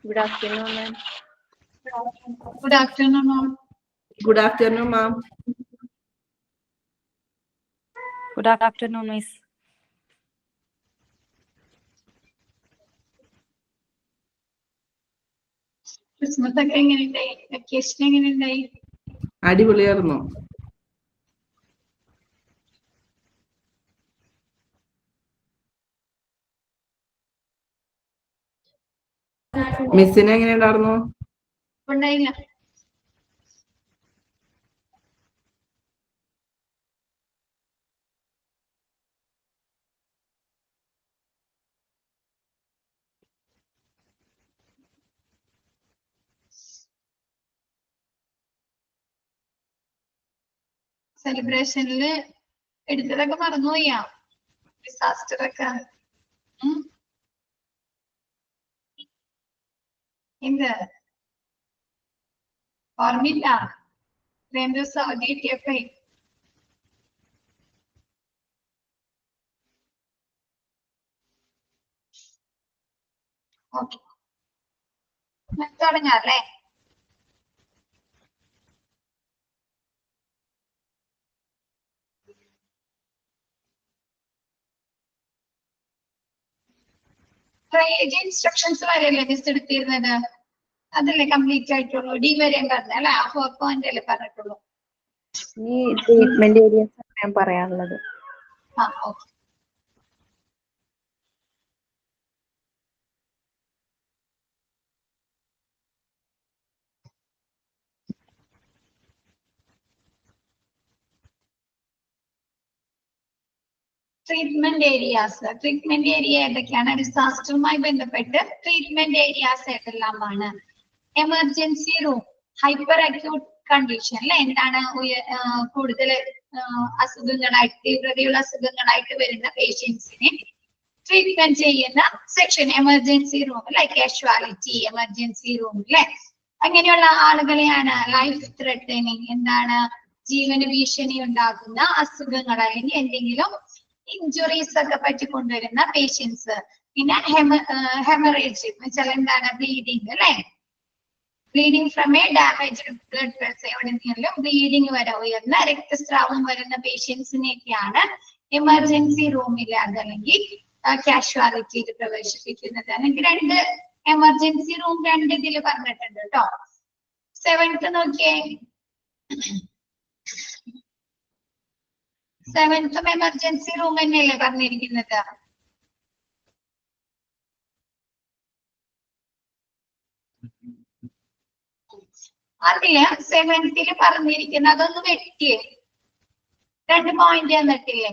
Good afternoon, ma'am. Good afternoon, ma'am. Good afternoon, ma'am. Good afternoon, miss. Christmas ഒക്കെ എങ്ങനെയുണ്ടായി? Vacation എങ്ങനെയുണ്ടായി? അടിപൊളിയായിരുന്നു. മിസ്സിന് എങ്ങനെയുണ്ടായിരുന്നു? ഉണ്ടായില്ല. സെലിബ്രേഷനില് എടുത്തതൊക്കെ മറന്നുപോയാ? ഡിസാസ്റ്റർ ഒക്കെ എന്ത് ഓർമ്മയില്ല? ഇത്രയും ദിവസം അവധി കിട്ടിയപ്പോ ഓക്കെ തുടങ്ങാല്ലേ? ട്രയേജ് ഇൻസ്ട്രക്ഷൻസ് വരെയല്ലേ മിസ് എടുത്തിരുന്നത്? അതല്ലേ കംപ്ലീറ്റ് ആയിട്ടുള്ളൂ? ഡി വരെയും പറഞ്ഞ അല്ലെ? 4 പോയിന്റ് അല്ലേ പറഞ്ഞിട്ടുള്ളൂ? ഈ ട്രീറ്റ്മെന്റ് ഏരിയസ് ഞാൻ പറയാനുള്ളത്. ആ ഓക്കെ. ട്രീറ്റ്മെന്റ് ഏരിയ ഏതൊക്കെയാണ്? ഡിസാസ്റ്ററുമായി ബന്ധപ്പെട്ട് ട്രീറ്റ്മെന്റ് ഏരിയാസ് ഏതെല്ലാമാണ്? Emergency room, hyper acute condition അല്ലെ? എന്താണ് കൂടുതൽ അസുഖങ്ങളായിട്ട്, തീവ്രതയുള്ള അസുഖങ്ങളായിട്ട് വരുന്ന പേഷ്യൻസിനെ ട്രീറ്റ്മെന്റ് ചെയ്യുന്ന സെക്ഷൻ എമർജൻസി റൂം അല്ലെ? കാഷ്വാലിറ്റി എമർജൻസി റൂം അല്ലെ? അങ്ങനെയുള്ള ആളുകളെയാണ് ലൈഫ് ത്രെട്ടനിങ്, എന്താണ് ജീവന് ഭീഷണി ഉണ്ടാക്കുന്ന അസുഖങ്ങൾ അല്ലെങ്കിൽ എന്തെങ്കിലും ഇഞ്ചുറീസ് ഒക്കെ പറ്റിക്കൊണ്ടുവരുന്ന പേഷ്യൻസ്. പിന്നെ ഹെമറേജ് വെച്ചാൽ എന്താണ്? ബ്ലീഡിങ് അല്ലെ? Bleeding from A damaged blood vessel, എവിടെയെങ്കിലും ബ്ലീഡിങ് വരെ ഉയർന്ന രക്തസ്രാവം വരുന്ന പേഷ്യൻസിനെയൊക്കെയാണ് എമർജൻസി റൂമിൽ അതല്ലെങ്കിൽ കാഷ്വാലിറ്റിയിൽ പ്രവേശിപ്പിക്കുന്നത്. അല്ലെങ്കിൽ 2 എമർജൻസി റൂം 2 ഇതിൽ പറഞ്ഞിട്ടുണ്ട് കേട്ടോ. 7th നോക്കിയേ. 7th എമർജൻസി റൂം തന്നെയല്ലേ പറഞ്ഞിരിക്കുന്നത്? അതില് 7th പറഞ്ഞിരിക്കുന്നത് അതൊന്ന് വെട്ടിയേ. 2 പോയിന്റ് തന്നിട്ടില്ലേ?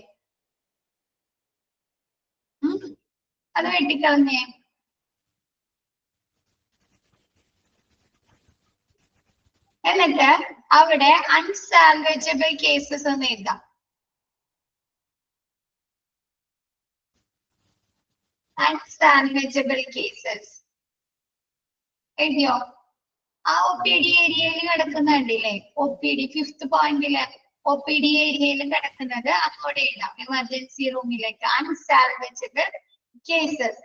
അത് വെട്ടിക്കളഞ്ഞേ. എന്നിട്ട് അവിടെ അൺസാൽവേജബിൾ കേസസ് എന്ന് എഴുതാം. അൺസാൽവേജബിൾ കേസസ് എഴുതിയോ? ആ OPD ഏരിയയിൽ കിടക്കുന്നുണ്ടല്ലേ? OPD 5th പോയിന്റില് OPD ഏരിയയിൽ കിടക്കുന്നത് അങ്ങോട്ട് എഴുതാം. എമർജൻസി റൂമിലേക്ക് അൺസാൽവേജബിൾ കേസസ്.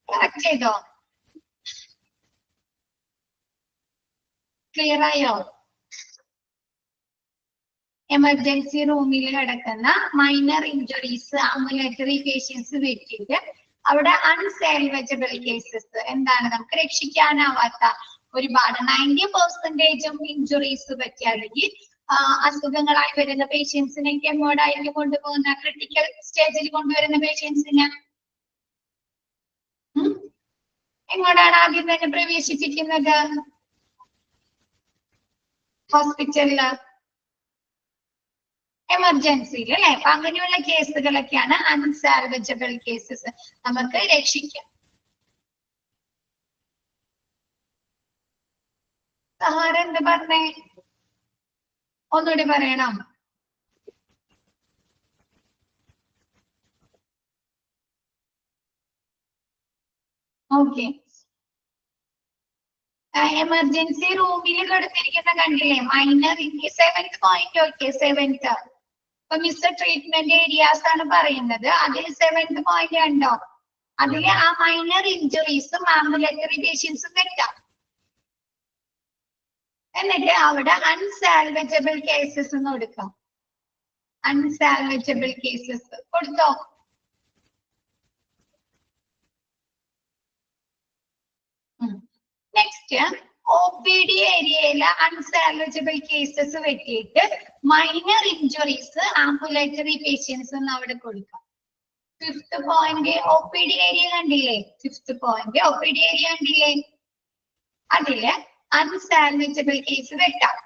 കറക്റ്റ് ചെയ്തോ? ക്ലിയർ ആയോ? എമർജൻസി റൂമിൽ കിടക്കുന്ന മൈനർ ഇഞ്ചുറീസ്, ആംബുലേറ്ററി പേഷ്യൻസ് വെച്ചിട്ട് അവിടെ അൺസാൽവേജബിൾ കേസസ്, എന്താണ് നമുക്ക് രക്ഷിക്കാനാവാത്ത ഒരുപാട് 90% ഇഞ്ചുറീസ് പറ്റിയ അല്ലെങ്കിൽ അസുഖങ്ങളായി വരുന്ന പേഷ്യൻസിനെ എങ്ങോട്ടായിരിക്കും കൊണ്ടുപോകുന്ന? ക്രിട്ടിക്കൽ സ്റ്റേജിൽ കൊണ്ടുവരുന്ന പേഷ്യൻസിന് എങ്ങോട്ടാണ് ആദ്യം തന്നെ പ്രവേശിപ്പിക്കുന്നത്? ഹോസ്പിറ്റലില്, എമർജൻസിയിൽ അല്ലെ? അപ്പൊ അങ്ങനെയുള്ള കേസുകളൊക്കെയാണ് അൺസാൽവേജബിൾ കേസസ്, നമുക്ക് രക്ഷിക്കാം. സഹാര എന്ത് പറഞ്ഞേ? ഒന്നുകൂടി പറയണം. ഓക്കെ. എമർജൻസി റൂമിൽ കിടന്നിരിക്കുന്ന കണ്ടില്ലേ? Minor 7th point. Okay, 7th അപ്പൊ മിസ്റ്റർ ട്രീറ്റ്മെന്റ് ഏരിയാസ് ആണ് പറയുന്നത്. അതിൽ 7th പോയിന്റ് കണ്ടോ, അതില് ആ മൈനർ ഇഞ്ചുറീസും ആംബുലേറ്ററി പേഷ്യൻസും വെക്കാം. എന്നിട്ട് അവിടെ അൺസാൽവജബിൾ കേസസ് എന്ന് കൊടുക്കാം. അൺസാൽവജബിൾ കേസസ് കൊടുത്തോ. നെക്സ്റ്റ് OPD ഏരിയയിലെ അൺസാൽവജബിൾ കേസസ് വെട്ടിയിട്ട് മൈനർ ഇഞ്ചുറീസ് ആംബുലേറ്ററി പേഷ്യൻസ് എന്ന് അവിടെ കൊടുക്കാം. 5th പോയിന്റ് OPD ഏരിയ കണ്ടില്ലേ, 5th പോയിന്റ് OPD ഏരിയ കണ്ടില്ലേ, അതില് അൺസാൽവജബിൾ കേസ് വെട്ടാം.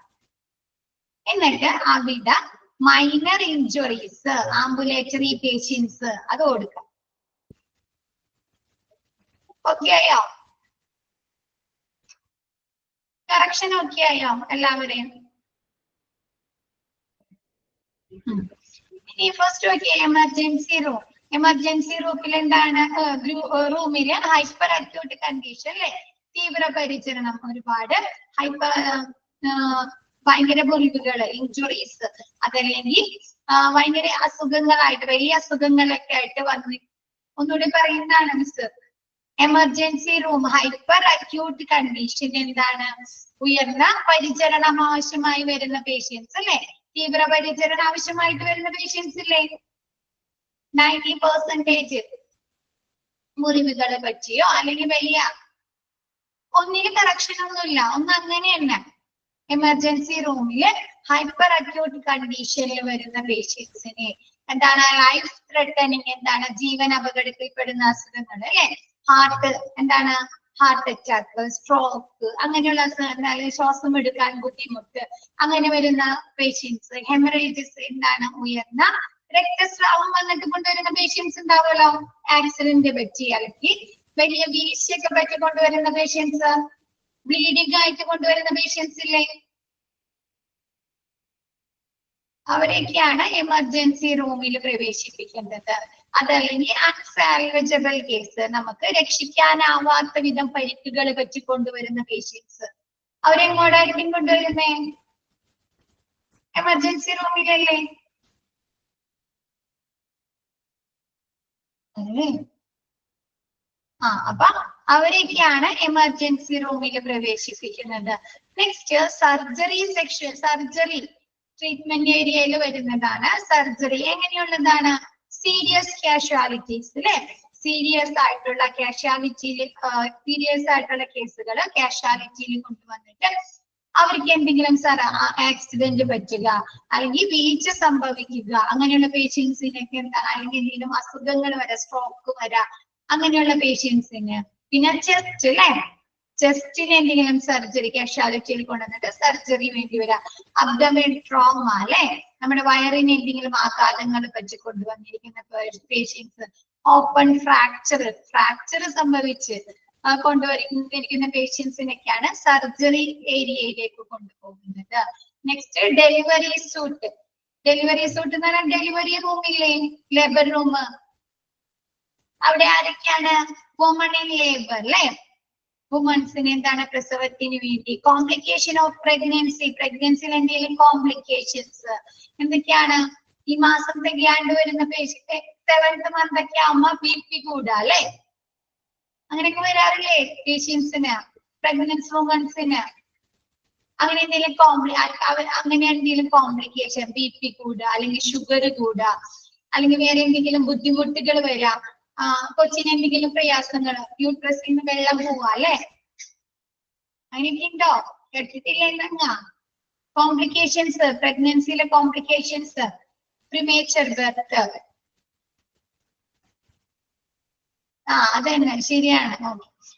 എന്നിട്ട് അവിടെ മൈനർ ഇഞ്ചുറീസ് ആംബുലേറ്ററി പേഷ്യൻസ് അത് കൊടുക്കാം. ഓക്കെ ആയോ? കറക്ഷൻ ഓക്കെ ആയോ എല്ലാവരെയും? ഇനി first okay emergency room. Emergency റൂമിൽ എന്താണ്, റൂമില് ഹൈപ്പർ അക്യൂട്ട് കണ്ടീഷൻ അല്ലെ, തീവ്ര പരിചരണം, ഒരുപാട് ഭയങ്കര മുറിവുകള്, ഇഞ്ചുറീസ്, അതല്ലെങ്കിൽ ഭയങ്കര അസുഖങ്ങളായിട്ട്, വലിയ അസുഖങ്ങളൊക്കെ ആയിട്ട് വന്ന്, ഒന്നുകൂടി പറയുന്നതാണ് miss. Emergency room hyper acute condition എന്താണ്, ഉയർന്ന പരിചരണം ആവശ്യമായി വരുന്ന പേഷ്യൻസ് അല്ലെ, തീവ്ര പരിചരണം ആവശ്യമായിട്ട് വരുന്ന പേഷ്യൻസ് ഇല്ലേ, 90% മുറിവുകളെ പറ്റിയോ അല്ലെങ്കിൽ വലിയ ഒന്നിന് കറക്ഷൻ ഒന്നുമില്ല, ഒന്ന് അങ്ങനെ തന്നെ. എമർജൻസി റൂമില് ഹൈപ്പർ അക്യൂട്ട് കണ്ടീഷനിൽ വരുന്ന പേഷ്യൻസിനെ എന്താണ്, ലൈഫ് ത്രെട്ടനിങ്, എന്താണ്, ജീവൻ അപകടത്തിൽപ്പെടുന്ന അസുഖങ്ങൾ അല്ലെ, ഹാർട്ട്, എന്താണ്, ഹാർട്ട് അറ്റാക്ക്, സ്ട്രോക്ക്, അങ്ങനെയുള്ള അസുഖങ്ങൾ, ശ്വാസം എടുക്കാൻ ബുദ്ധിമുട്ട്, അങ്ങനെ വരുന്ന പേഷ്യൻസ്. ഹെമറേജസ്, എന്താണ്, ഉയർന്ന രക്തസ്രാവം വന്നിട്ട് കൊണ്ടുവരുന്ന പേഷ്യൻസ് ഉണ്ടാവുമല്ലോ, ആക്സിഡന്റ് പറ്റി അല്ലെങ്കിൽ വലിയ വീഴ്ചയൊക്കെ പറ്റി കൊണ്ടുവരുന്ന പേഷ്യൻസ്, ബ്ലീഡിംഗ് ആയിട്ട് കൊണ്ടുവരുന്ന പേഷ്യൻസ് ഇല്ലേ, അവരെയൊക്കെയാണ് എമർജൻസി റൂമിൽ പ്രവേശിപ്പിക്കേണ്ടത്. അതല്ലെങ്കിൽ അൺസാൽവജബിൾ കേസ്, നമുക്ക് രക്ഷിക്കാനാവാത്ത വിധം പരിക്കുകൾ പറ്റി കൊണ്ടുവരുന്ന പേഷ്യൻസ്, അവരെങ്ങോട്ടായിരിക്കും കൊണ്ടുവരുന്നേ, എമർജൻസി റൂമിലല്ലേ. അല്ലേ? അപ്പൊ അവരെയൊക്കെയാണ് എമർജൻസി റൂമിൽ പ്രവേശിപ്പിക്കുന്നത്. Next surgery section, surgery treatment ഏരിയയിൽ വരുന്നതാണ് സർജറി. എങ്ങനെയുള്ളതാണ്, സീരിയസ് കാഷ്വാലിറ്റീസ് അല്ലെ, സീരിയസ് ആയിട്ടുള്ള കാഷ്വാലിറ്റിയിൽ, സീരിയസ് ആയിട്ടുള്ള കേസുകൾ കാഷ്വാലിറ്റിയിൽ കൊണ്ടുവന്നിട്ട് അവർക്ക് എന്തെങ്കിലും ആക്സിഡന്റ് പറ്റുക അല്ലെങ്കിൽ വീഴ്ച സംഭവിക്കുക, അങ്ങനെയുള്ള പേഷ്യൻസിനൊക്കെ എന്താണ്, അല്ലെങ്കിൽ എന്തെങ്കിലും അസുഖങ്ങൾ വരാം, സ്ട്രോക്ക് വരാം, അങ്ങനെയുള്ള പേഷ്യൻസിന്. പിന്നെ ചെസ്റ്റ് അല്ലെ, ചെസ്റ്റിന് എന്തെങ്കിലും സർജറി കാഷ്വാലിറ്റിയിൽ കൊണ്ടുവന്നിട്ട് സർജറി വേണ്ടി വരാം. അബ്ഡോമിനൽ ട്രോമ അല്ലെ, നമ്മുടെ വയറിന് എന്തെങ്കിലും ആഘാതങ്ങൾ പറ്റി കൊണ്ടുവന്നിരിക്കുന്ന പേഷ്യൻസ്. ഓപ്പൺ ഫ്രാക്ചർ സംഭവിച്ച് കൊണ്ടുവന്നിരിക്കുന്ന പേഷ്യൻസിനൊക്കെയാണ് സർജറി ഏരിയയിലേക്ക് കൊണ്ടുപോകുന്നത്. Next delivery suit. Delivery suit എന്ന് പറഞ്ഞാൽ ഡെലിവറി റൂമില്ലേ, ലേബർ റൂം, അവിടെ ആരൊക്കെയാണ്, വുമൺ ഇൻ ലേബർ അല്ലെ, വുമൺസിന് എന്താണ്, പ്രസവത്തിന് വേണ്ടി. കോംപ്ലിക്കേഷൻ ഓഫ് പ്രഗ്നൻസി, പ്രഗ്നൻസിയിൽ എന്തെങ്കിലും കോംപ്ലിക്കേഷൻസ് എന്തൊക്കെയാണ്, ഈ മാസം തികയാണ്ട് വരുന്ന പേഷ്യന്റ്, 7th month ഒക്കെ ആവുമ്പോ BP കൂടുക അല്ലെ, അങ്ങനെയൊക്കെ വരാറില്ലേ പേഷ്യൻസിന്, പ്രഗ്നൻസ് വുമൺസിന്. അങ്ങനെ എന്തെങ്കിലും അങ്ങനെ എന്തെങ്കിലും കോംപ്ലിക്കേഷൻ, BP കൂടുക അല്ലെങ്കിൽ ഷുഗർ കൂടുക അല്ലെങ്കിൽ വേറെ എന്തെങ്കിലും ബുദ്ധിമുട്ടുകൾ വരാം, കൊച്ചിന് എന്തെങ്കിലും പ്രയാസങ്ങൾ, യൂട്രസിൽ നിന്ന് വെള്ളം പോവുക അല്ലെ, അങ്ങനെയൊക്കെ ഉണ്ടോ, കേട്ടിട്ടില്ല എന്നങ്ങ. കോംപ്ലിക്കേഷൻസ്, പ്രഗ്നൻസിയിലെ കോംപ്ലിക്കേഷൻസ്, പ്രിമേച്ചർ ബർത്ത്, അതന്നെ ശരിയാണ്.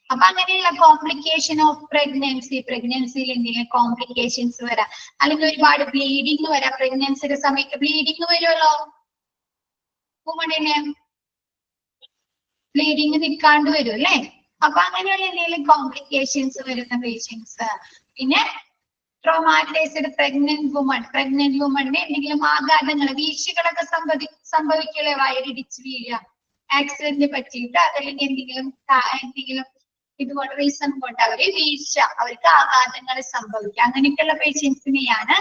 അപ്പൊ അങ്ങനെയുള്ള കോംപ്ലിക്കേഷൻ ഓഫ് പ്രഗ്നൻസി, പ്രഗ്നൻസിയിൽ എന്തെങ്കിലും കോംപ്ലിക്കേഷൻസ് വരാം, അല്ലെങ്കിൽ ഒരുപാട് ബ്ലീഡിങ് വരാം. പ്രഗ്നൻസിയുടെ സമയത്ത് ബ്ലീഡിങ് വരുമല്ലോ, വുമണിന് ബ്ലീഡിങ് നിൽക്കാണ്ട് വരും അല്ലെ. അപ്പൊ അങ്ങനെയുള്ള എന്തെങ്കിലും കോംപ്ലിക്കേഷൻസ് വരുന്ന പേഷ്യൻസ്. പിന്നെ ട്രോമാറ്റൈസ്ഡ് പ്രഗ്നന്റ് വുമണിന് എന്തെങ്കിലും ആഘാതങ്ങൾ, വീഴ്ചകളൊക്കെ സംഭവിക്കല്ലേ, വയറിടിച്ച് വീഴുക, ആക്സിഡന്റ് പറ്റിയിട്ട്, അതല്ലെങ്കിൽ എന്തെങ്കിലും ഇതുപോലെ റീസൺ കൊണ്ട് അവര് വീഴ്ച, അവർക്ക് ആഘാതങ്ങൾ സംഭവിക്കുക, അങ്ങനെയൊക്കെയുള്ള പേഷ്യൻസിനെയാണ്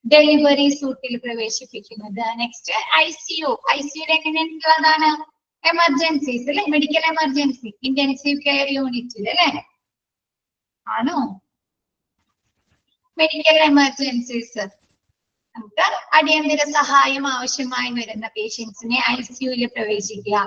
ഡെലിവറി സൂട്ടിൽ പ്രവേശിപ്പിക്കുന്നത്. Next ICU. ICU എങ്ങനെയുള്ളതാണ്? എമർജൻസീസ് അല്ലെ, മെഡിക്കൽ എമർജൻസി, ഇന്റൻസീവ് കെയർ യൂണിറ്റിൽ അല്ലെ ആണോ? മെഡിക്കൽ എമർജൻസീസ്, നമുക്ക് അടിയന്തര സഹായം ആവശ്യമായി വരുന്ന പേഷ്യൻസിനെ ICUയിൽ പ്രവേശിക്കുക.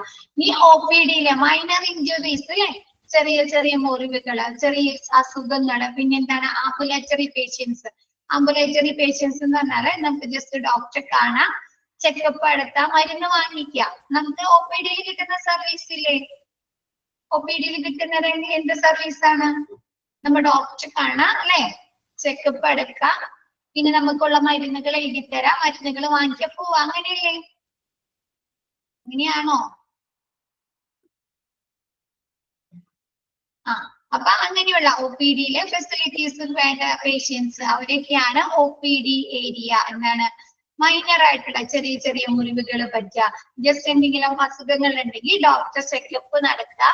ഈ OPDയിലെ മൈനർ ഇഞ്ചുറീസ് അല്ലെ, ചെറിയ ചെറിയ മുറിവുകള്, ചെറിയ അസുഖങ്ങള്, പിന്നെന്താണ് ആംബുലേറ്ററി പേഷ്യൻസ്. ആംബുലേറ്ററി പേഷ്യൻസ് എന്ന് പറഞ്ഞാല് നമുക്ക് ജസ്റ്റ് ഡോക്ടറെ കാണാം, ചെക്കപ്പ് നടത്താം, മരുന്ന് വാങ്ങിക്കാം. നമുക്ക് OPDയിൽ കിട്ടുന്ന സർവീസ് ഇല്ലേ? OPDയിൽ കിട്ടുന്നത് എന്ത് സർവീസാണ്? നമ്മൾ ഡോക്ടറെ കാണാം അല്ലെ, ചെക്കപ്പ് എടുക്കാം, പിന്നെ നമുക്കുള്ള മരുന്നുകൾ എഴുതിത്തരാം, മരുന്നുകൾ വാങ്ങിക്കാൻ പോവാ, അങ്ങനെയല്ലേ? അങ്ങനെയാണോ? അപ്പൊ അങ്ങനെയുള്ള OPDയിലെ ഫെസിലിറ്റീസ് വേണ്ട പേഷ്യൻസ്, അവരൊക്കെയാണ് OPD ഏരിയ. എന്താണ്? മൈനർ ആയിട്ടുള്ള ചെറിയ ചെറിയ മുറിവുകൾ പറ്റുക, ജസ്റ്റ് എന്തെങ്കിലും അസുഖങ്ങൾ ഉണ്ടെങ്കിൽ ഡോക്ടർ ചെക്കപ്പ് നടത്തുക,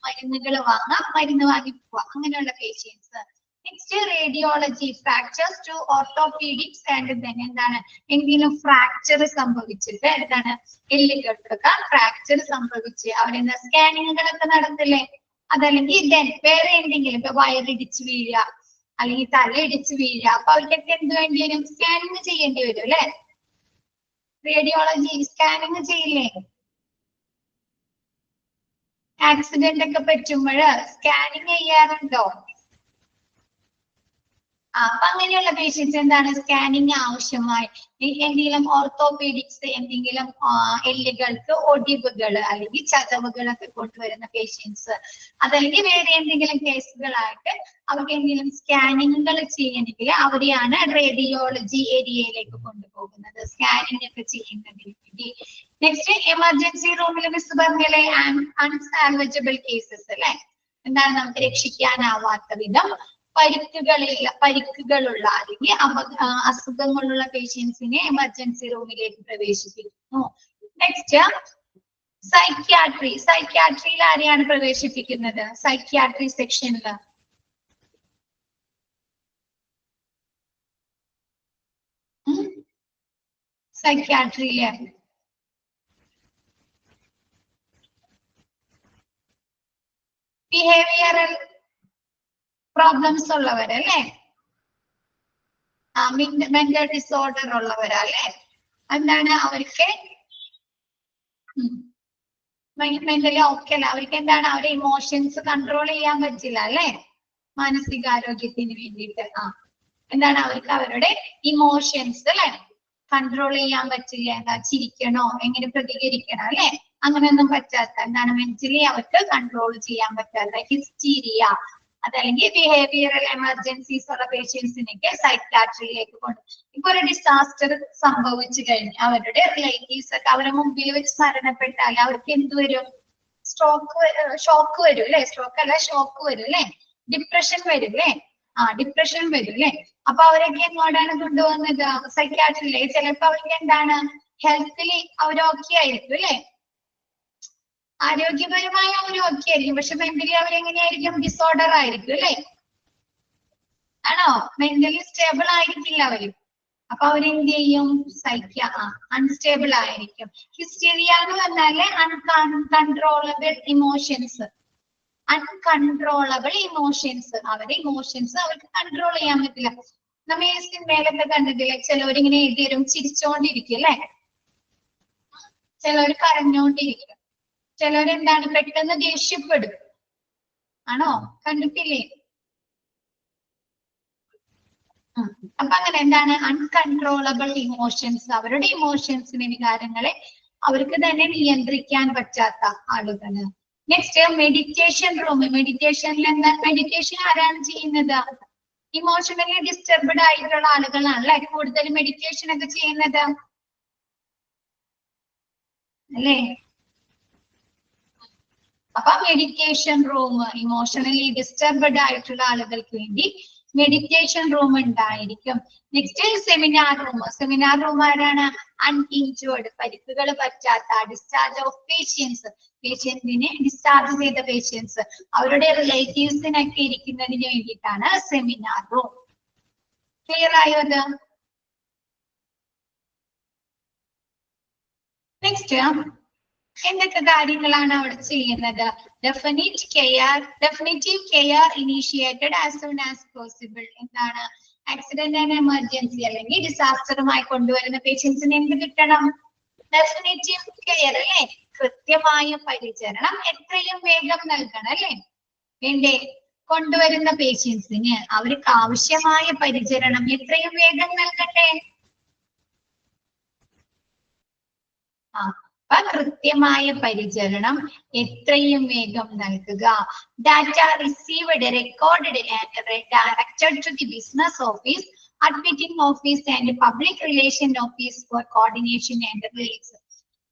മരുന്നുകൾ വാങ്ങാം, മരുന്ന് വാങ്ങി പോവാ, അങ്ങനെയുള്ള patients. Next radiology, fractures to orthopaedics and then എന്താണ്? എന്തെങ്കിലും ഫ്രാക്ചർ സംഭവിച്ചിട്ട് എന്താണ്? എല്ലുകൾക്കൊക്കെ ഫ്രാക്ചർ സംഭവിച്ച് അവരെന്താ സ്കാനിങ്ങുകളൊക്കെ നടത്തില്ലേ? അതല്ലെങ്കിൽ ദെൻ വേറെ എന്തെങ്കിലും, ഇപ്പൊ വയറിടിച്ച് വീഴുക അല്ലെങ്കിൽ തല ഇടിച്ച് വീഴുക, അപ്പൊ അവർക്കൊക്കെ എന്ത് വേണ്ടി വരും? സ്കാനിങ് ചെയ്യേണ്ടി വരും അല്ലെ? റേഡിയോളജി സ്കാനിങ് ചെയ്യില്ലേ? ആക്സിഡന്റ് ഒക്കെ പറ്റുമ്പോൾ സ്കാനിങ് ചെയ്യാറുണ്ടോ? അപ്പൊ അങ്ങനെയുള്ള പേഷ്യൻസ് എന്താണ്? സ്കാനിങ് ആവശ്യമായി എന്തെങ്കിലും ഓർത്തോപീഡിക്സ്, എന്തെങ്കിലും എല്ലുകൾക്ക് ഒടിവുകൾ അല്ലെങ്കിൽ ചതവുകളൊക്കെ കൊണ്ടുവരുന്ന പേഷ്യൻസ്, അതല്ലെങ്കിൽ വേറെ എന്തെങ്കിലും കേസുകളായിട്ട് അവർക്ക് എന്തെങ്കിലും സ്കാനിങ്ങുകൾ ചെയ്യണമെങ്കിൽ അവരെയാണ് റേഡിയോളജി ഏരിയയിലേക്ക് കൊണ്ടുപോകുന്നത്, സ്കാനിങ് ഒക്കെ ചെയ്യുന്നതിന് വേണ്ടി. നെക്സ്റ്റ് എമർജൻസി റൂമിൽ മിസ് പറഞ്ഞല്ലേ അൺസാൽവജബിൾ കേസസ് അല്ലെ, എന്താണ്? നമുക്ക് രക്ഷിക്കാനാവാത്ത വിധം പരിക്കുകളുള്ള അല്ലെങ്കിൽ അസുഖങ്ങളുള്ള പേഷ്യൻസിനെ എമർജൻസി റൂമിലേക്ക് പ്രവേശിപ്പിക്കുന്നു. Next psychiatry. സൈക്യാട്രിയിൽ ആരെയാണ് പ്രവേശിപ്പിക്കുന്നത്? സൈക്യാട്രി സെക്ഷനില് സൈക്യാട്രിയില് ബിഹേവിയറൽ പ്രോബ്ലംസ് ഉള്ളവരല്ലേ, മെന്റൽ ഡിസോർഡർ ഉള്ളവരല്ലേ, എന്താണ് അവർക്ക് മെന്റലി ഓക്കെ അല്ല, അവർക്ക് എന്താണ്? അവരുടെ ഇമോഷൻസ് കൺട്രോൾ ചെയ്യാൻ പറ്റില്ല അല്ലെ, മാനസികാരോഗ്യത്തിന് വേണ്ടിയിട്ട്. എന്താണ്? അവർക്ക് അവരുടെ ഇമോഷൻസ് അല്ലെ കൺട്രോൾ ചെയ്യാൻ പറ്റില്ല. എന്താ? ചിരിക്കണോ, എങ്ങനെ പ്രതികരിക്കണം അല്ലെ, അങ്ങനെയൊന്നും പറ്റാത്ത, എന്താണ്? മെന്റലി അവർക്ക് കൺട്രോൾ ചെയ്യാൻ പറ്റാത്ത ഹിസ്റ്റീരിയ, അതല്ലെങ്കിൽ ബിഹേവിയറൽ എമർജൻസീസ് ഉള്ള പേഷ്യൻസിനൊക്കെ സൈക്യാട്രിയിലേക്ക് കൊണ്ടുപോകും. ഇപ്പൊ ഒരു ഡിസാസ്റ്റർ സംഭവിച്ചു കഴിഞ്ഞ് അവരുടെ റിലേറ്റീവ്സ് ഒക്കെ അവരുടെ മുമ്പിൽ വെച്ച് മരണപ്പെട്ടാൽ അവർക്ക് എന്ത് വരും? ഷോക്ക് വരും അല്ലെ, ഷോക്ക് വരും അല്ലെ, ഡിപ്രഷൻ വരും അല്ലെ, ഡിപ്രഷൻ വരും അല്ലെ. അപ്പൊ അവരൊക്കെ എങ്ങോട്ടാണ് കൊണ്ടുപോകുന്നത്? സൈക്യാട്രിയിലേക്ക്. ചിലപ്പോ അവർക്ക് എന്താണ്? ഹെൽത്തിലി അവർ ഓക്കെ ആയിരിക്കും അല്ലെ, ആരോഗ്യപരമായ അവർ ഓക്കെ ആയിരിക്കും, പക്ഷെ മെന്റലി അവരെങ്ങനെയായിരിക്കും? ഡിസോർഡർ ആയിരിക്കും അല്ലെ, ആണോ? മെന്റലി സ്റ്റേബിൾ ആയിരിക്കില്ല അവര്. അപ്പൊ അവരെന്ത് ചെയ്യും? അൺസ്റ്റേബിൾ ആയിരിക്കും. ഹിസ്റ്റീരിയ എന്ന് പറഞ്ഞാല് അൺകൺട്രോളബിൾ ഇമോഷൻസ്. അൺകൺട്രോളബിൾ ഇമോഷൻസ്, അവരുടെ ഇമോഷൻസ് അവർക്ക് കൺട്രോൾ ചെയ്യാൻ പറ്റില്ല. നമ്മ ഈ സിനിമയിലൊക്കെ കണ്ടിട്ടില്ലേ, ചിലവരിങ്ങനെ എഴുതി തരും ചിരിച്ചോണ്ടിരിക്കും അല്ലെ, ചിലവർ കരഞ്ഞോണ്ടിരിക്കും, ചിലവരെന്താണ്? പെട്ടെന്ന് ദേഷ്യപ്പെടും, ആണോ? കണ്ടിട്ടില്ലേ? അപ്പൊ അങ്ങനെ എന്താണ്? അൺകൺട്രോളബിൾ ഇമോഷൻസ്, അവരുടെ ഇമോഷൻസിനെ, വികാരങ്ങളെ അവർക്ക് തന്നെ നിയന്ത്രിക്കാൻ പറ്റാത്ത ആളുകള്. Next meditation room. മെഡിറ്റേഷനിൽ എന്താ? മെഡിറ്റേഷൻ ആരാണ് ചെയ്യുന്നത്? ഇമോഷണലി ഡിസ്റ്റർബ്ഡ് ആയിട്ടുള്ള ആളുകളാണല്ലേ കൂടുതൽ മെഡിറ്റേഷൻ ഒക്കെ ചെയ്യുന്നത് അല്ലേ? അപ്പൊ മെഡിറ്റേഷൻ റൂം ഇമോഷണലി ഡിസ്റ്റർബ്ഡ് ആയിട്ടുള്ള ആളുകൾക്ക് വേണ്ടി മെഡിറ്റേഷൻ റൂം ഉണ്ടായിരിക്കും. Next seminar room. Seminar room ആരാണ്? അൺഇഞ്ചേർഡ്, പരിക്കുകൾ പറ്റാത്ത, ഡിസ്ചാർജ് ഓഫ് പേഷ്യൻസ്, പേഷ്യന്റിനെ ഡിസ്ചാർജ് ചെയ്ത പേഷ്യൻസ് അവരുടെ റിലേറ്റീവ്സിനൊക്കെ ഇരിക്കുന്നതിന് വേണ്ടിയിട്ടാണ് സെമിനാർ റൂം. ക്ലിയർ ആയോ? അത് നെക്സ്റ്റ് എന്തൊക്കെ കാര്യങ്ങളാണ് അവിടെ ചെയ്യുന്നത്? Definitive care initiated as soon as possible. എന്താണ്? ആക്സിഡന്റ് ആൻഡ് എമർജൻസി അല്ലെങ്കിൽ ഡിസാസ്റ്ററുമായി കൊണ്ടുവരുന്ന പേഷ്യൻസിന് എന്ത് കിട്ടണം? ഡെഫിനിറ്റീവ് കെയർ അല്ലെ, കൃത്യമായ പരിചരണം എത്രയും വേഗം നൽകണം അല്ലെ. വേണ്ടേ? കൊണ്ടുവരുന്ന പേഷ്യൻസിന് അവർക്ക് ആവശ്യമായ പരിചരണം എത്രയും വേഗം നൽകട്ടെ. കൃത്യമായ പരിചരണം എത്രയും വേഗം നൽകുക. Data received, recorded and directed to the business office, admitting office and public relation office for coordination and release.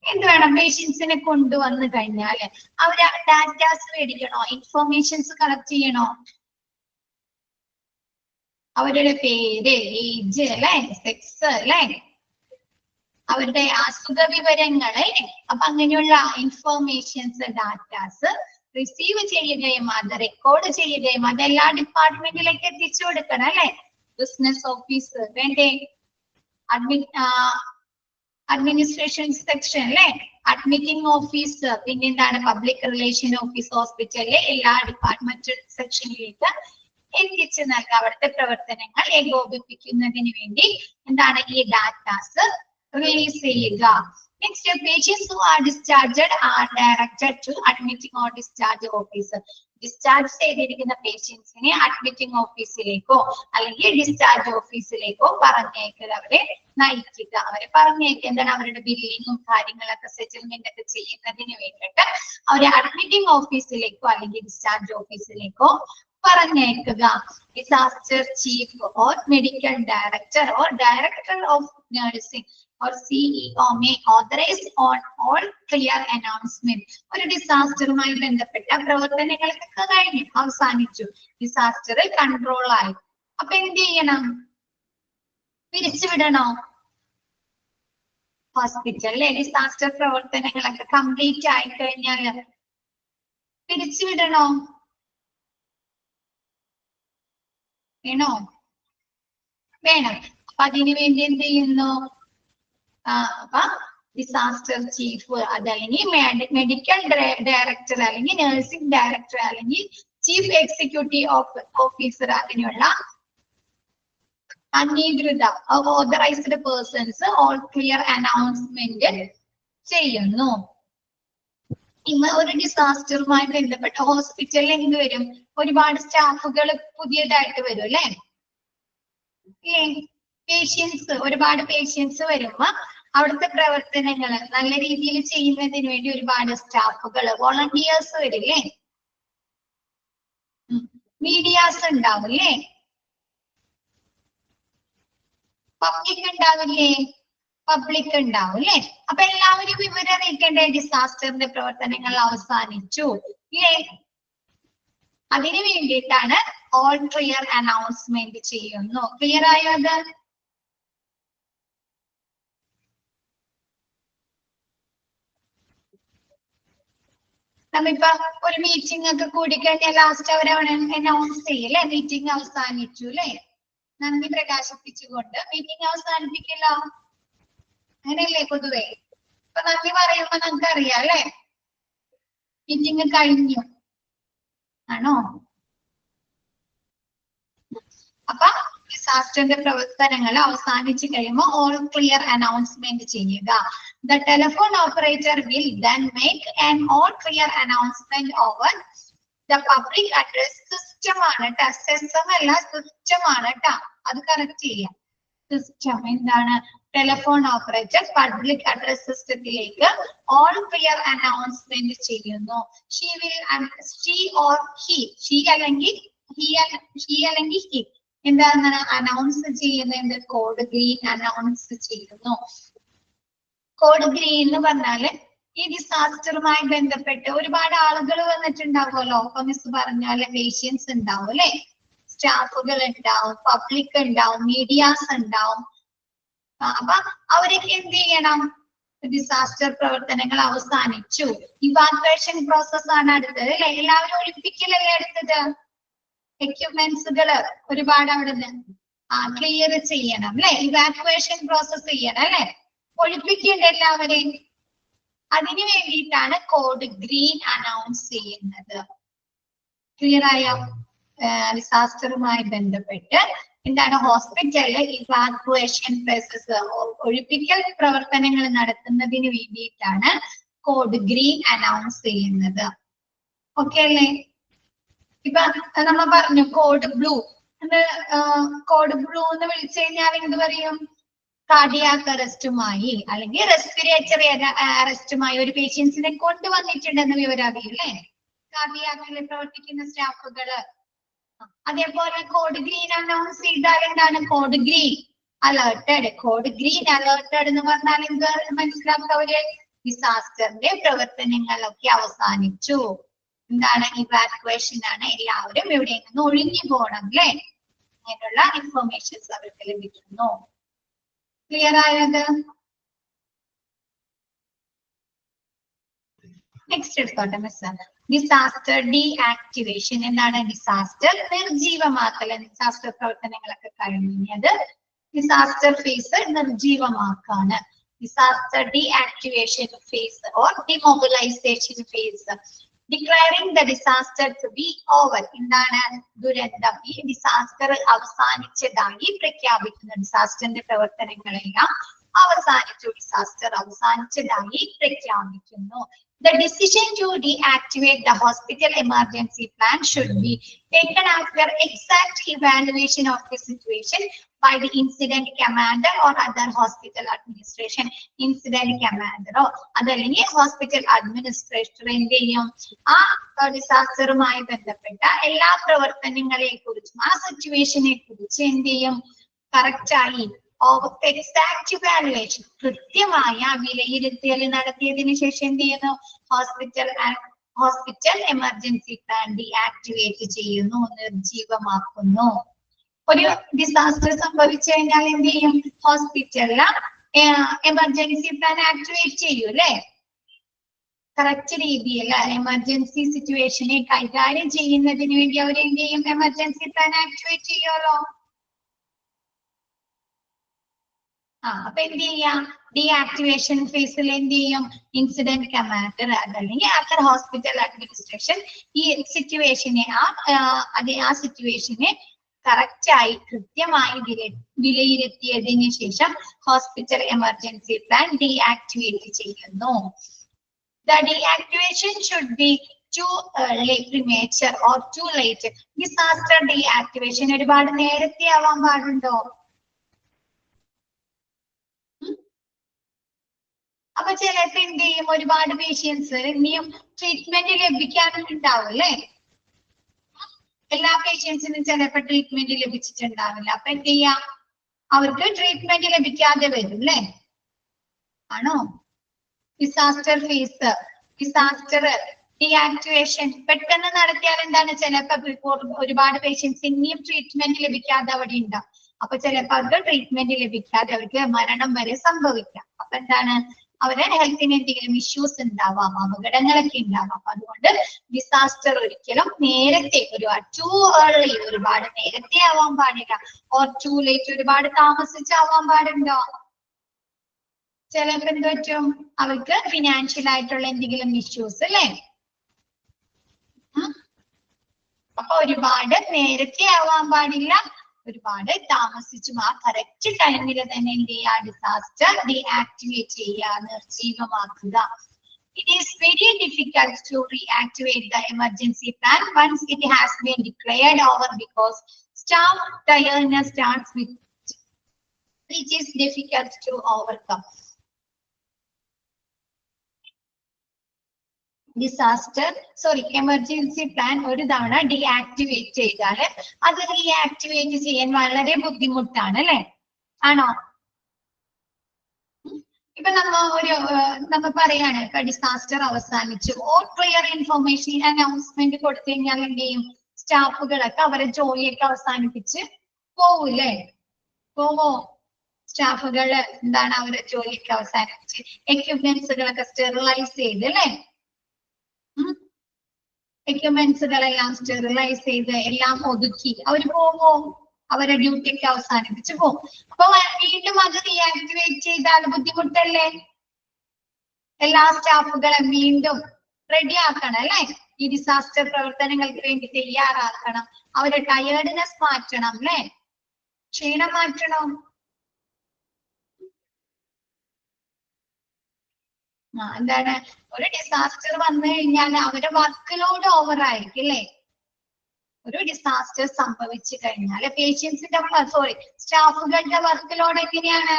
എന്ത് വേണം? പേഷ്യൻസിനെ കൊണ്ടുവന്നു കഴിഞ്ഞാല് അവര് ഡാറ്റാസ് മേടിക്കണോ? ഇൻഫോർമേഷൻസ് കളക്ട് ചെയ്യണോ? അവരുടെ പേര്, ഏജ് അല്ലെ, സെക്സ് അല്ലെ, അവരുടെ അസുഖ വിവരങ്ങള്. അപ്പൊ അങ്ങനെയുള്ള ഇൻഫോർമേഷൻസ്, ഡാറ്റാസ് റിസീവ് ചെയ്യുകയും അത് റെക്കോർഡ് ചെയ്യുകയും അതെല്ലാ ഡിപ്പാർട്ട്മെന്റിലേക്ക് എത്തിച്ചു കൊടുക്കണം അല്ലെ. ബിസിനസ് ഓഫീസ് വേണ്ടേ? അഡ്മിനിസ്ട്രേഷൻ സെക്ഷൻ അല്ലെ, അഡ്മിറ്റിംഗ് ഓഫീസ്, പിന്നെന്താണ് പബ്ലിക് റിലേഷൻ ഓഫീസ്, ഹോസ്പിറ്റലിലെ എല്ലാ ഡിപ്പാർട്ട്മെന്റ് സെക്ഷനിലേക്ക് എത്തിച്ചു നൽകുക. അവിടുത്തെ പ്രവർത്തനങ്ങൾ ഏകോപിപ്പിക്കുന്നതിന് വേണ്ടി എന്താണ് ഈ ഡാറ്റാസ് റിലീസ് ചെയ്യുക. Next, patients who are discharged are directed to admitting or discharge office. Discharge ചെയ്തിരിക്കുന്ന പേഷ്യൻസിനെ അഡ്മിറ്റിംഗ് ഓഫീസിലേക്കോ അല്ലെങ്കിൽ ഡിസ്ചാർജ് ഓഫീസിലേക്കോ പറഞ്ഞേക്കുക, അവരെ നയിക്കുക. അവരെ പറഞ്ഞേക്കുക എന്താണ്? അവരുടെ ബില്ലിങ്ങും കാര്യങ്ങളൊക്കെ സെറ്റിൽമെന്റ് ഒക്കെ ചെയ്യുന്നതിന് വേണ്ടിയിട്ട് അവരെ അഡ്മിറ്റിംഗ് ഓഫീസിലേക്കോ അല്ലെങ്കിൽ ഡിസ്ചാർജ് ഓഫീസിലേക്കോ പറഞ്ഞേക്കുക. Disaster chief or medical director or director of nursing or CEO may authorize on all clear announcement. ഒരു ഡിസാസ്റ്ററുമായി ബന്ധപ്പെട്ട പ്രവർത്തനങ്ങളൊക്കെ കഴിഞ്ഞു, അവസാനിച്ചു, ഡിസാസ്റ്റർ കൺട്രോൾ ആയി. അപ്പൊ എന്ത് ചെയ്യണം? പിരിച്ചുവിടണോ? ഹോസ്പിറ്റലിലെ ഡിസാസ്റ്റർ പ്രവർത്തനങ്ങളൊക്കെ കംപ്ലീറ്റ് ആയി കഴിഞ്ഞാൽ പിരിച്ചുവിടണോ? വേണോ? വേണം. അപ്പൊ അതിനു വേണ്ടി എന്ത് ചെയ്യുന്നു? അപ്പൊ ഡിസാസ്റ്റർ ചീഫ് അതല്ലെങ്കിൽ മെഡിക്കൽ ഡയറക്ടർ അല്ലെങ്കിൽ നഴ്സിംഗ് ഡയറക്ടർ അല്ലെങ്കിൽ ചീഫ് എക്സിക്യൂട്ടീവ് ഓഫീസർ അങ്ങനെയുള്ള അംഗീകൃത authorised persons all clear announcement ചെയ്യുന്നു. ഇന്ന് ഒരു ഡിസാസ്റ്ററുമായി ബന്ധപ്പെട്ട ഹോസ്പിറ്റലിൽ എന്ത് വരും? ഒരുപാട് സ്റ്റാഫുകൾ പുതിയതായിട്ട് വരും അല്ലെ. പേഷ്യൻസ്, ഒരുപാട് പേഷ്യൻസ് വരുമ്പോ അവിടുത്തെ പ്രവർത്തനങ്ങൾ നല്ല രീതിയിൽ ചെയ്യുന്നതിന് വേണ്ടി ഒരുപാട് സ്റ്റാഫുകൾ, വോളണ്ടിയേഴ്സ് വരില്ലേ. മീഡിയാസ് ഉണ്ടാവില്ലേ, പബ്ലിക് ഉണ്ടാവില്ലേ, പബ്ലിക് ഉണ്ടാവും അല്ലേ. അപ്പൊ എല്ലാവരും വിവരം അറിയിക്കേണ്ടേ? ഡിസാസ്റ്ററിന്റെ പ്രവർത്തനങ്ങൾ അവസാനിച്ചു ഇല്ലേ. അതിനു വേണ്ടിയിട്ടാണ് ഓൾ ക്ലിയർ അനൗൺസ്മെന്റ് ചെയ്യുന്നു. ക്ലിയർ ആയോ? അത് നമ്മിപ്പോ ഒരു മീറ്റിംഗ് ഒക്കെ കൂടിക്കഴിഞ്ഞാൽ ലാസ്റ്റ് അവരെ അനൗൺസ് ചെയ്യല്ലേ, മീറ്റിംഗ് അവസാനിച്ചു അല്ലെ. നന്ദി പ്രകാശിപ്പിച്ചുകൊണ്ട് മീറ്റിംഗ് അവസാനിപ്പിക്കല്ലോ, അങ്ങനെയല്ലേ പൊതുവെ. ഇപ്പൊ നന്ദി പറയുമ്പോ നമുക്ക് അറിയാം അല്ലെ, മീറ്റിംഗ് കഴിഞ്ഞു ആണോ. അപ്പൊ ഡിസാസ്റ്ററിന്റെ പ്രവർത്തനങ്ങൾ അവസാനിച്ചു കഴിയുമ്പോൾ ഓൾ ക്ലിയർ അനൗൺസ്മെന്റ് ചെയ്യുക. The telephone operator will then make an all clear announcement over the public address system ആണ് ട്ടാ. സിസ്റ്റം അല്ല, സിസ്റ്റം ആണ് ട്ടാ. അത് കറക്റ്റ് ചെയ്യാം. സിസ്റ്റം എന്താണ്? ടെലിഫോൺ ഓപ്പറേറ്റർ പബ്ലിക് അഡ്രസ് സിസ്റ്റത്തിലേക്ക് ഓൾ ക്ലിയർ അനൗൺസ്മെന്റ് ചെയ്യുന്നു. She or he, she അല്ലെങ്കിൽ he എന്താണ് അനൗൺസ് ചെയ്യുന്നത്? കോഡ് ഗ്രീൻ അനൗൺസ് ചെയ്യുന്നു. കോഡ് ഗ്രീൻ എന്ന് പറഞ്ഞാല് ഈ ഡിസാസ്റ്ററുമായി ബന്ധപ്പെട്ട് ഒരുപാട് ആളുകൾ വന്നിട്ടുണ്ടാവുമല്ലോ. അപ്പൊ മിസ് പറഞ്ഞാല് പേഷ്യൻസ് ഉണ്ടാവും അല്ലെ, സ്റ്റാഫുകൾ ഉണ്ടാവും, പബ്ലിക് ഉണ്ടാവും, മീഡിയാസ് ഉണ്ടാവും. അപ്പൊ അവരൊക്കെ എന്ത് ചെയ്യണം? ഡിസാസ്റ്റർ പ്രവർത്തനങ്ങൾ അവസാനിച്ചു, ഇവാക്വേഷൻ പ്രോസസ് ആണ് അടുത്തത് അല്ലെ. എല്ലാവരും ഒളിപ്പിക്കലല്ലേ അടുത്തത്. എക്യുപ്മെന്റ്സുകള് ഒരുപാട് അവിടുന്ന് ക്ലിയർ ചെയ്യണം അല്ലെ, ഇവാക്വേഷൻ പ്രോസസ് ചെയ്യണം അല്ലെ. ഒഴിപ്പിക്കേണ്ട എല്ലാവരെയും. അതിനു വേണ്ടിയിട്ടാണ് കോഡ് ഗ്രീൻ അനൗൺസ് ചെയ്യുന്നത്. ക്ലിയർ ആയോ? ഡിസാസ്റ്ററുമായി ബന്ധപ്പെട്ട് എന്താണ് ഹോസ്പിറ്റലിലെ ഇവാക്യുവേഷൻ പ്രോസസ് ഒഴിപ്പിക്കൽ പ്രവർത്തനങ്ങൾ നടത്തുന്നതിന് വേണ്ടിയിട്ടാണ് കോഡ് ഗ്രീൻ അനൗൺസ് ചെയ്യുന്നത്. ഓക്കെ അല്ലേ? ഇപ്പൊ നമ്മൾ പറഞ്ഞു കോഡ് ബ്ലൂ. കോഡ് ബ്ലൂ എന്ന് വിളിച്ചു കഴിഞ്ഞാൽ എന്ത് പറയും? കാർഡിയാക് അറസ്റ്റുമായി അല്ലെങ്കിൽ റെസ്പിറേറ്ററി അറസ്റ്റുമായി ഒരു പേഷ്യൻസിനെ കൊണ്ടുവന്നിട്ടുണ്ടെന്ന് വിവരം അറിയും അല്ലേ? കാർഡിയാക്കിൽ പ്രവർത്തിക്കുന്ന സ്റ്റാഫുകള്. അതേപോലെ കോഡ് ഗ്രീൻ അനൗൺസ് ചെയ്താൽ എന്താണ്? Code green alerted. Code green alerted എന്ന് പറഞ്ഞാൽ എന്ത് മനസ്സിലാക്കവര്? ഡിസാസ്റ്ററിന്റെ പ്രവർത്തനങ്ങളൊക്കെ അവസാനിച്ചു. എന്താണ്? ഇവാക്യുവേഷൻ ആണ്. എല്ലാവരും ഇവിടെ നിന്ന് ഒഴിഞ്ഞു പോകണം അല്ലേ? അങ്ങനെയുള്ള ഇൻഫർമേഷൻസ് അവർക്ക് ലഭിക്കുന്നു. ക്ലിയർ ആയത്? നെക്സ്റ്റ് എടുത്തോട്ടെ മിസ്. Disaster deactivation. എന്താണ്? ഡിസാസ്റ്റർ നിർജീവമാക്കൽ. ഡിസാസ്റ്റർ പ്രവർത്തനങ്ങളൊക്കെ കഴിഞ്ഞത് ഡിസാസ്റ്റർ ഫേസ് നിർജീവമാക്കാണ്. Disaster deactivation phase or demobilisation phase. Declaring the disaster to be over. എന്താണ്? ദുരന്തം ഈ ഡിസാസ്റ്റർ അവസാനിച്ചതായി പ്രഖ്യാപിക്കുന്നു. ഡിസാസ്റ്ററിന്റെ പ്രവർത്തനങ്ങളെല്ലാം അവസാനിച്ചു. ഡിസാസ്റ്റർ അവസാനിച്ചതായി പ്രഖ്യാപിക്കുന്നു. The decision to deactivate the hospital emergency plan should be taken after exact evaluation of the situation by the incident commander or other hospital administration. Incident commander or അതല്ലെങ്കിൽ hospital administrator എന്തെയും ആ ഡിസാസ്റ്ററുമായി ബന്ധപ്പെട്ട എല്ലാ പ്രവർത്തനങ്ങളെ കുറിച്ചും ആ സിറ്റുവേഷനെ കുറിച്ച് എന്തെയും correct ആയി exact evaluation കൃത്യമായ വിലയിരുത്തൽ നടത്തിയതിനു ശേഷം എന്ത് ചെയ്യുന്നു? ഹോസ്പിറ്റൽ എമർജൻസി പ്ലാൻ ഡീആക്ടിവേറ്റ് ചെയ്യുന്നു, നിർജീവമാക്കുന്നു. ഒരു ഡിസാസ്റ്റർ സംഭവിച്ചു കഴിഞ്ഞാൽ എന്ത് ചെയ്യും? ഹോസ്പിറ്റലില് എമർജൻസി പ്ലാൻ ആക്ടിവേറ്റ് ചെയ്യും അല്ലെ? കറക്റ്റ് രീതിയിൽ എമർജൻസി സിറ്റുവേഷനെ കൈകാര്യം ചെയ്യുന്നതിന് വേണ്ടി അവർ എന്ത് ചെയ്യും? എമർജൻസി പ്ലാൻ ആക്ടിവേറ്റ് ചെയ്യുമല്ലോ. അപ്പൊ എന്ത് ചെയ്യാം? ഡീആക്ടിവേഷൻ ഫേസിൽ എന്ത് ചെയ്യും? ഇൻസിഡന്റ് കമാൻഡർ അതല്ലെങ്കിൽ ആഫ്റ്റർ ഹോസ്പിറ്റൽ അഡ്മിനിസ്ട്രേഷൻ ഈ സിറ്റുവേഷനെ ആ സിറ്റുവേഷനെ കറക്റ്റ് ആയി കൃത്യമായി വിലയിരുത്തിയതിനു ശേഷം ഹോസ്പിറ്റൽ എമർജൻസി പ്ലാൻ ഡീആക്ടിവേറ്റ് ചെയ്യുന്നു. The deactivation should be too early, premature or too late. Disaster deactivation ഒരുപാട് നേരത്തെ ആവാൻ പാടുണ്ടോ? അപ്പൊ ചിലപ്പോ എന്ത് ചെയ്യും? ഒരുപാട് പേഷ്യൻസ് ഇനിയും ട്രീറ്റ്മെന്റ് ലഭിക്കാനുണ്ടാവും അല്ലേ? എല്ലാ പേഷ്യൻസിനും ചിലപ്പോ ട്രീറ്റ്മെന്റ് ലഭിച്ചിട്ടുണ്ടാവില്ല. അപ്പൊ എന്ത് ചെയ്യാം? അവർക്ക് ട്രീറ്റ്മെന്റ് ലഭിക്കാതെ വരും അല്ലേ? ആണോ? ഡിസാസ്റ്റർ ഫേസ് ഡിസാസ്റ്റർ ഡീആക്ടിവേഷൻ പെട്ടെന്ന് നടത്തിയാൽ എന്താണ്? ചിലപ്പോ ഒരുപാട് പേഷ്യൻസ് ഇനിയും ട്രീറ്റ്മെന്റ് ലഭിക്കാതെ അവിടെ ഉണ്ടാവും. അപ്പൊ ചിലപ്പോ അവർക്ക് ട്രീറ്റ്മെന്റ് ലഭിക്കാതെ അവർക്ക് മരണം വരെ സംഭവിക്കാം. അപ്പൊ എന്താണ്? അവരെ ഹെൽത്തിന് എന്തെങ്കിലും ഇഷ്യൂസ് ഉണ്ടാവാം, അപകടങ്ങളൊക്കെ ഉണ്ടാവാം. അപ്പൊ അതുകൊണ്ട് ഡിസാസ്റ്റർ ഒരിക്കലും നേരത്തെ ടൂ ഏർലി ഒരുപാട് നേരത്തെ ആവാൻ പാടില്ല. ഓർ ടൂ ലേറ്റ് ഒരുപാട് താമസിച്ചാവാൻ പാടുണ്ടോ? ചിലപ്പോ എന്ത് പറ്റും? അവർക്ക് ഫിനാൻഷ്യൽ ആയിട്ടുള്ള എന്തെങ്കിലും ഇഷ്യൂസ് അല്ലേ? അപ്പൊ ഒരുപാട് നേരത്തെ ആവാൻ പാടില്ല, ഒരുപാട് താമസിച്ചും ആ കറക്റ്റ് ടൈമിൽ തന്നെ എന്ത് ചെയ്യുക? ഡിസാസ്റ്റർ ഡീആക്ടിവേറ്റ് ചെയ്യുക, നിർജീവമാക്കുക. It is very difficult to reactivate the emergency plan once it has been declared over because staff tiredness starts with which is difficult to overcome. Emergency plan ഒരു തവണ ഡീആക്ടിവേറ്റ് ചെയ്താൽ അത് reactivate ചെയ്യാൻ വളരെ ബുദ്ധിമുട്ടാണ് അല്ലെ? ആണോ? ഇപ്പൊ നമ്മ പറയാണ് ഇപ്പൊ ഡിസാസ്റ്റർ അവസാനിച്ചു, ഓൾ ക്ലിയർ ഇൻഫർമേഷൻ അനൗൺസ്മെന്റ് കൊടുത്തു കഴിഞ്ഞാൽ എന്ത് ചെയ്യും? സ്റ്റാഫുകളൊക്കെ അവരെ ജോലിയൊക്കെ അവസാനിപ്പിച്ച് പോവൂല്ലേ? പോവോ? സ്റ്റാഫുകൾ എന്താണ് അവരെ ജോലിയൊക്കെ അവസാനിപ്പിച്ച് എക്യുപ്മെന്റ്സുകളൊക്കെ സ്റ്റെറിലൈസ് ചെയ്ത് അല്ലേ? എക്യുപ്മെന്റ്സുകളെല്ലാം സ്റ്റെറിലൈസ് ചെയ്ത് എല്ലാം ഒതുക്കി അവർ പോവോ? അവരെ ഡ്യൂട്ടി ഒക്കെ അവസാനിപ്പിച്ച് പോകും. അപ്പൊ വീണ്ടും അത് റീആക്ടിവേറ്റ് ചെയ്താൽ ബുദ്ധിമുട്ടല്ലേ? എല്ലാ സ്റ്റാഫുകളെ വീണ്ടും റെഡി ആക്കണം അല്ലെ. ഈ ഡിസാസ്റ്റർ പ്രവർത്തനങ്ങൾക്ക് വേണ്ടി തയ്യാറാക്കണം. അവരുടെ ടയേർഡ്നെസ് മാറ്റണം അല്ലെ, ക്ഷീണം മാറ്റണം. എന്താണ്, ഒരു ഡിസാസ്റ്റർ വന്നു കഴിഞ്ഞാൽ അവരുടെ വർക്ക് ലോഡ് ഓവർ ആയിരിക്കും അല്ലെ. ഒരു ഡിസാസ്റ്റർ സംഭവിച്ചു കഴിഞ്ഞാൽ പേഷ്യൻസിന്റെ സ്റ്റാഫുകളുടെ വർക്ക് ലോഡ് എങ്ങനെയാണ്?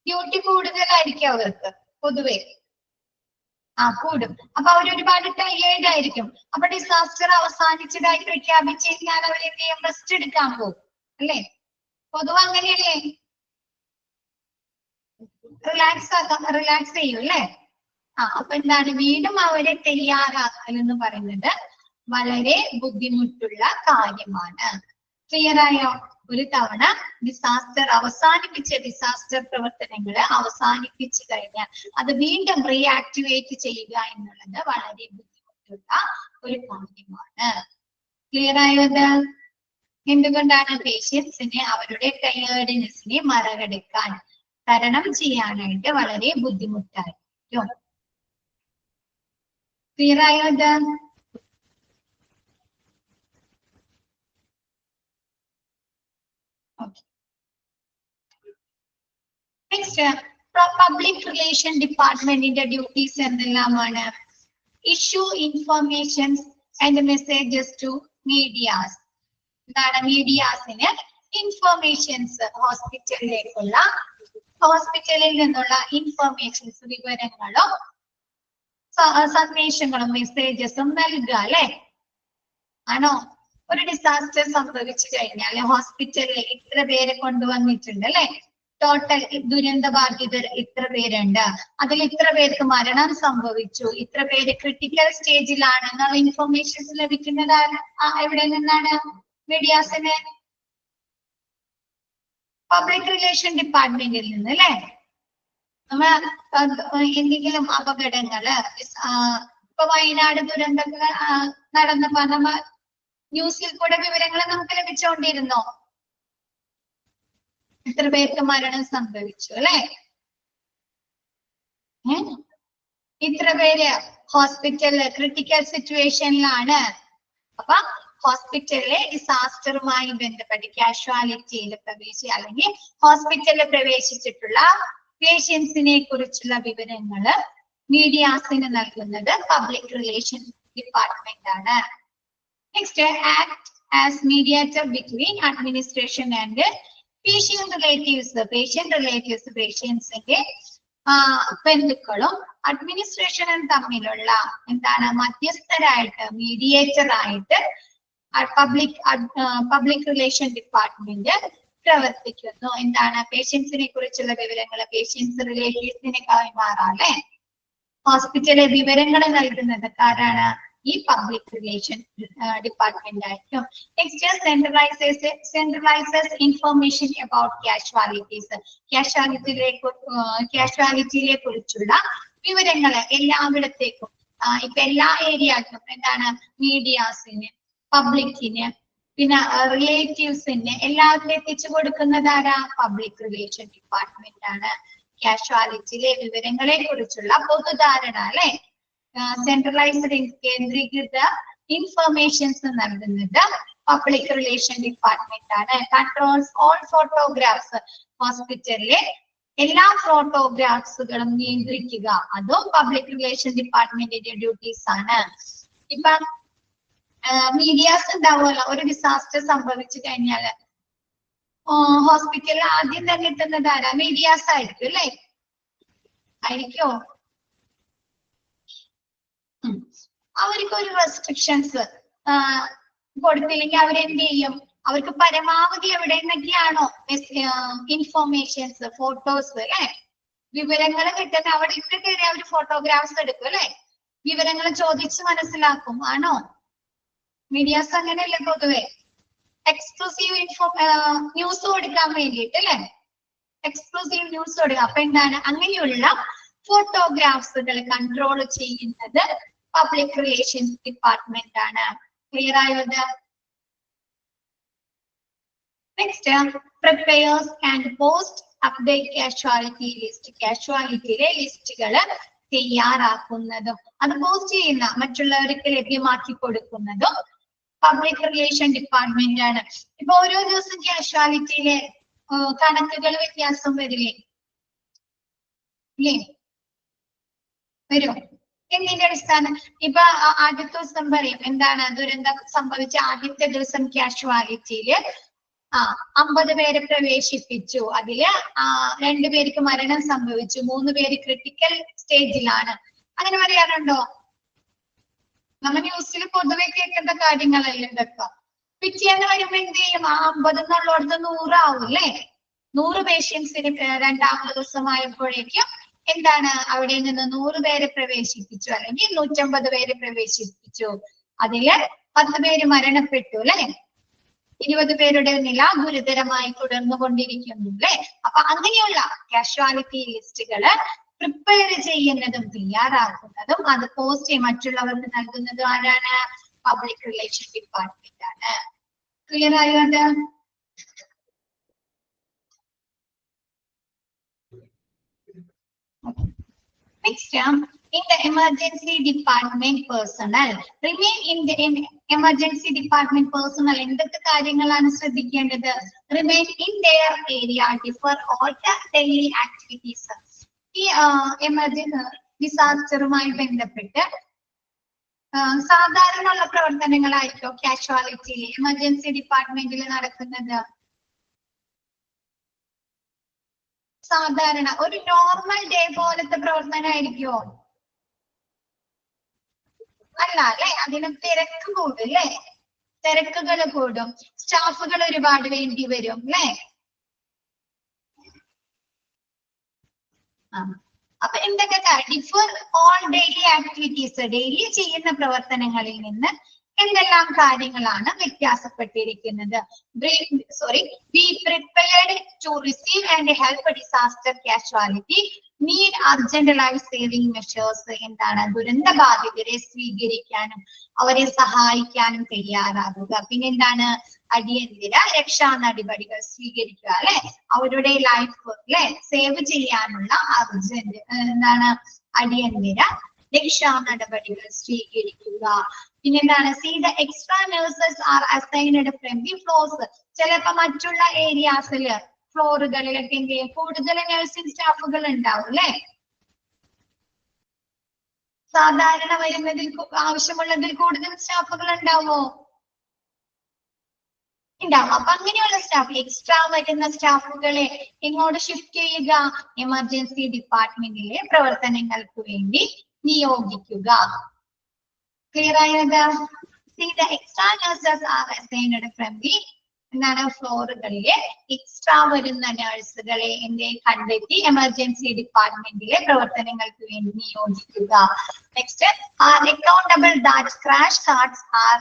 ഡ്യൂട്ടി കൂടുതലായിരിക്കും അവർക്ക് പൊതുവെ. കൂടും. അപ്പൊ അവർ ഒരുപാട് ടയേർഡ് ആയിരിക്കും. അപ്പൊ ഡിസാസ്റ്റർ അവസാനിച്ചതായി പ്രഖ്യാപിച്ചു കഴിഞ്ഞാൽ അവർ എന്ത് ചെയ്യും? റെസ്റ്റ് എടുക്കാൻ പോകും അല്ലെ. പൊതുവെ അങ്ങനെയല്ലേ, റിലാക്സ് ചെയ്യും അല്ലെ. അപ്പൊ എന്താണ്, വീണ്ടും അവരെ തയ്യാറാക്കൽ എന്ന് പറയുന്നത് വളരെ ബുദ്ധിമുട്ടുള്ള കാര്യമാണ്. ക്ലിയർ ആയോ? ഒരു തവണ ഡിസാസ്റ്റർ പ്രവർത്തനങ്ങൾ അവസാനിപ്പിച്ചു കഴിഞ്ഞാൽ അത് വീണ്ടും റീആക്ടിവേറ്റ് ചെയ്യുക എന്നുള്ളത് വളരെ ബുദ്ധിമുട്ടുള്ള ഒരു കാര്യമാണ്. ക്ലിയർ ആയത്? എന്തുകൊണ്ടാണ്? പേഷ്യൻസിനെ അവരുടെ ടയേർഡ്നെസ്സിനെ മറികടക്കാൻ, തരണം ചെയ്യാനായിട്ട് വളരെ ബുദ്ധിമുട്ടായിരിക്കും. ക്ലിയർ ആയത്? നെക്സ്റ്റ്, പബ്ലിക് റിലേഷൻ ഡിപ്പാർട്ട്മെന്റിന്റെ ഡ്യൂട്ടീസ് എന്തെല്ലാമാണ്? Issue informations and messages to medias. എന്താണ്? മീഡിയാസിന് ഇൻഫർമേഷൻസ്, ഹോസ്പിറ്റലിൽ നിന്നുള്ള ഇൻഫർമേഷൻസ്, വിവരങ്ങളും സന്ദേശങ്ങളും മെസ്സേജസും നൽകുക അല്ലെ. ആണോ? ഒരു ഡിസാസ്റ്റർ സംഭവിച്ചു കഴിഞ്ഞാൽ ഹോസ്പിറ്റലിൽ ഇത്ര പേരെ കൊണ്ടുവന്നിട്ടുണ്ട് അല്ലെ, ടോട്ടൽ ദുരന്ത ബാധിതർ ഇത്ര പേരുണ്ട്, അതിൽ ഇത്ര പേർക്ക് മരണം സംഭവിച്ചു, ഇത്ര പേര് ക്രിട്ടിക്കൽ സ്റ്റേജിലാണ് എന്നുള്ള ഇൻഫർമേഷൻസ് ലഭിക്കുന്നത് എവിടെ നിന്നാണ്? മീഡിയാസിന് പബ്ലിക് റിലേഷൻ ഡിപ്പാർട്ട്മെന്റിൽ നിന്ന് അല്ലെ. നമ്മൾ എന്തെങ്കിലും അപകടങ്ങള്, ഇപ്പൊ വയനാട് ദുരന്തങ്ങൾ നടന്നപ്പോ നമ്മ ന്യൂസിൽ കൂടെ വിവരങ്ങൾ നമുക്ക് ലഭിച്ചുകൊണ്ടിരുന്നോ? എത്ര പേർക്ക് മരണം സംഭവിച്ചു അല്ലെ, ഇത്ര പേര് ഹോസ്പിറ്റലില് ക്രിട്ടിക്കൽ സിറ്റുവേഷനിലാണ്. അപ്പൊ ഹോസ്പിറ്റലിലെ ഡിസാസ്റ്ററുമായി ബന്ധപ്പെട്ട് കാഷ്വാലിറ്റിയിൽ അല്ലെങ്കിൽ ഹോസ്പിറ്റലിൽ പ്രവേശിച്ചിട്ടുള്ള പേഷ്യൻസിനെ കുറിച്ചുള്ള വിവരങ്ങള് മീഡിയാസിന് നൽകുന്നത് പബ്ലിക് റിലേഷൻ ഡിപ്പാർട്ട്മെന്റ് ആണ്. Next, act as mediator between administration and patient relatives. പേഷ്യൻസിന്റെ ബന്ധുക്കളും അഡ്മിനിസ്ട്രേഷനും തമ്മിലുള്ള എന്താണ്, മധ്യസ്ഥരായിട്ട്, മീഡിയേറ്റർ ആയിട്ട് പബ്ലിക് റിലേഷൻ ഡിപ്പാർട്ട്മെന്റ് പ്രവർത്തിക്കുന്നു. എന്താണ്? പേഷ്യൻസിനെ കുറിച്ചുള്ള വിവരങ്ങൾ പേഷ്യൻസ് റിലേറ്റീവ്സിനെ കൈമാറാല്ലേ. ഹോസ്പിറ്റലിലെ വിവരങ്ങൾ നൽകുന്നത് ആരാണ്? ഈ പബ്ലിക് റിലേഷൻ ഡിപ്പാർട്ട്മെന്റ് ആയിരിക്കും. Next, centralises information about casualties. കാഷ്വാലിറ്റിയെ കുറിച്ചുള്ള വിവരങ്ങള് എല്ലായിടത്തേക്കും, ഇപ്പൊ എല്ലാ ഏരിയക്കും എന്താണ്, മീഡിയാസിന്, പബ്ലിക്കിന്, പിന്നെ റിലേറ്റീവ്സിന് എല്ലാവരും എത്തിച്ചു കൊടുക്കുന്നത് ആരാ? പബ്ലിക് റിലേഷൻ ഡിപ്പാർട്ട്മെന്റ് ആണ്. കാഷ്വാലിറ്റിയിലെ വിവരങ്ങളെ കുറിച്ചുള്ള പൊതുധാരണ അല്ലെ, സെൻട്രലൈസ്ഡ് കേന്ദ്രീകൃത ഇൻഫർമേഷൻസ് നൽകുന്നത് പബ്ലിക് റിലേഷൻ ഡിപ്പാർട്ട്മെന്റ് ആണ്. Controls all photographs. ഹോസ്പിറ്റലിലെ എല്ലാ ഫോട്ടോഗ്രാഫ്സുകളും നിയന്ത്രിക്കുക, അതും പബ്ലിക് റിലേഷൻ ഡിപ്പാർട്ട്മെന്റിന്റെ ഡ്യൂട്ടീസ് ആണ്. ഇപ്പൊ മീഡിയാസ് ഉണ്ടാവുമല്ലോ, ഒരു ഡിസാസ്റ്റർ സംഭവിച്ചു കഴിഞ്ഞാല് ഹോസ്പിറ്റലിൽ ആദ്യം തന്നെ എത്തുന്നത് ആരാ? മീഡിയാസ് ആയിരിക്കും അല്ലെ, ആയിരിക്കോ? അവർക്ക് ഒരു റെസ്ട്രിക്ഷൻസ് കൊടുത്തില്ലെങ്കിൽ അവരെന്ത് ചെയ്യും? അവർക്ക് പരമാവധി എവിടെ നിന്നൊക്കെയാണോ ഇൻഫോർമേഷൻസ്, ഫോട്ടോസ് അല്ലെ, വിവരങ്ങൾ കിട്ടുന്ന അവിടെ ഇവിടെ കയറി അവർ ഫോട്ടോഗ്രാഫ്സ് എടുക്കും അല്ലെ, വിവരങ്ങൾ ചോദിച്ച് മനസ്സിലാക്കും. ആണോ? മീഡിയാസ് അങ്ങനെയല്ലേ പൊതുവെ, എക്സ്ക്ലൂസീവ് ന്യൂസ് കൊടുക്കാൻ വേണ്ടിയിട്ട് അല്ലെ, എക്സ്ക്ലൂസീവ് ന്യൂസ് കൊടുക്കുക. അപ്പൊ എന്താണ്, അങ്ങനെയുള്ള ഫോട്ടോഗ്രാഫ്സുകൾ കൺട്രോൾ ചെയ്യുന്നത് പബ്ലിക് റിലേഷൻസ് ഡിപ്പാർട്ട്മെന്റ് ആണ്. ക്ലിയർ ആയത്? Next, prepares and post update casualty list, കാഷ്വാലിറ്റിയിലെ ലിസ്റ്റുകള് തയ്യാറാക്കുന്നതും അത് പോസ്റ്റ് ചെയ്യുന്ന മറ്റുള്ളവർക്ക് ലഭ്യമാക്കി കൊടുക്കുന്നതും പബ്ലിക് റിലേഷൻ ഡിപ്പാർട്ട്മെന്റ് ആണ്. ഇപ്പൊ ഓരോ ദിവസം കാഷ്വാലിറ്റിയിലെ കണക്കുകൾ വ്യത്യാസം വരില്ലേ? ഇല്ലേ? വരും. എന്തിന്റെ അടിസ്ഥാനം? ഇപ്പൊ ആദ്യത്തെ ദിവസം പറയും എന്താണ് ദുരന്തം സംഭവിച്ച ആദ്യത്തെ ദിവസം കാഷ്വാലിറ്റിയില് 50 പേരെ പ്രവേശിപ്പിച്ചു, അതില് 2 പേർക്ക് മരണം സംഭവിച്ചു, 3 പേര് ക്രിട്ടിക്കൽ സ്റ്റേജിലാണ്. അങ്ങനെ പറയാറുണ്ടോ? നമ്മ ന്യൂസിൽ പൊതുവെ കേൾക്കേണ്ട കാര്യങ്ങളല്ലേ ഇതൊക്കെ. പിറ്റേന്ന് വരുമ്പോ എന്ത് ചെയ്യും? 50 എന്നുള്ളടത്ത് 100 ആവും അല്ലേ? 100 പേഷ്യൻസിന് രണ്ടാമത്തെ ദിവസമായപ്പോഴേക്കും എന്താണ് അവിടെ നിന്ന് 100 പേരെ പ്രവേശിപ്പിച്ചു, അല്ലെങ്കിൽ 150 പേരെ പ്രവേശിപ്പിച്ചു. അതില് 10 പേര് മരണപ്പെട്ടു അല്ലെ? 20 പേരുടെ നില ഗുരുതരമായി തുടർന്നുകൊണ്ടിരിക്കുന്നു അല്ലെ? അപ്പൊ അങ്ങനെയുള്ള കാഷ്വാലിറ്റി ലിസ്റ്റുകള് പ്രിപ്പയർ ചെയ്യുന്നതും തയ്യാറാക്കുന്നതും അത് പോസ്റ്റ് മറ്റുള്ളവർക്ക് നൽകുന്നതും ആരാണ്? പബ്ലിക് റിലേഷൻ ഡിപ്പാർട്ട്മെന്റ് ആണ്. ക്ലിയർ ആയത്? Next, in the emergency department personnel remain in the emergency department personnel എന്തൊക്കെ കാര്യങ്ങളാണ് ശ്രദ്ധിക്കേണ്ടത്? Remain in their area, defer all the daily activities. ഈ എമർജൻസി ഡിസാസ്റ്ററുമായി ബന്ധപ്പെട്ട് സാധാരണ ഉള്ള പ്രവർത്തനങ്ങളായിരിക്കും കാഷ്വാലിറ്റിയിൽ എമർജൻസി ഡിപ്പാർട്ട്മെന്റിൽ നടക്കുന്നത്. സാധാരണ ഒരു നോർമൽ ഡേ പോലത്തെ പ്രവർത്തനമായിരിക്കുമോ? അല്ല അല്ലെ? അതിന് തിരക്ക് കൂടും അല്ലെ? തിരക്കുകൾ കൂടും, സ്റ്റാഫുകൾ ഒരുപാട് വേണ്ടി വരും അല്ലെ? അപ്പൊ എന്തൊക്കെ? Differ all daily activities, daily ചെയ്യുന്ന പ്രവർത്തനങ്ങളിൽ നിന്ന് എന്തെല്ലാം കാര്യങ്ങളാണ് വ്യത്യാസപ്പെട്ടിരിക്കുന്നത്? Be prepared to receive and help disaster casualty, need urgent life saving measures. എന്താണ്? ദുരന്ത ബാധിതരെ സ്വീകരിക്കാനും അവരെ സഹായിക്കാനും തയ്യാറാകുക. പിന്നെന്താണ്? അടിയന്തര രക്ഷാ നടപടികൾ സ്വീകരിക്കുക അല്ലെ? അവരുടെ ലൈഫ് അല്ലെ സേവ് ചെയ്യാനുള്ള അർജന്റ് എന്താണ്? അടിയന്തര രക്ഷാ നടപടികൾ സ്വീകരിക്കുക. പിന്നെന്താണ്? See the extra nurses are assigned from the floors. ചിലപ്പോ മറ്റുള്ള ഏരിയാസില് ഫ്ലോറുകളിലൊക്കെ എന്ത് ചെയ്യും? കൂടുതൽ നഴ്സിംഗ് സ്റ്റാഫുകൾ ഉണ്ടാവും അല്ലെ? സാധാരണ വരുന്നതിൽ ആവശ്യമുള്ളതിൽ കൂടുതൽ സ്റ്റാഫുകൾ ഉണ്ടാവോ? ഉണ്ടാവും. അപ്പൊ അങ്ങനെയുള്ള സ്റ്റാഫ്, എക്സ്ട്രാ വരുന്ന സ്റ്റാഫുകളെ എങ്ങോട്ട് ഷിഫ്റ്റ് ചെയ്യുക? എമർജൻസി ഡിപ്പാർട്ട്മെന്റിലെ പ്രവർത്തനങ്ങൾക്ക് വേണ്ടി നിയോഗിക്കുക. ക്ലിയർ ആയത്? See the extra nurses are assigned from the എന്താണ്? ഫ്ലോറുകളിലെ എക്സ്ട്രാ വരുന്ന നഴ്സുകളെ കണ്ടെത്തി എമർജൻസി ഡിപ്പാർട്ട്മെന്റിലെ പ്രവർത്തനങ്ങൾക്ക് വേണ്ടി നിയോഗിക്കുക. Next, are accountable that crash cards are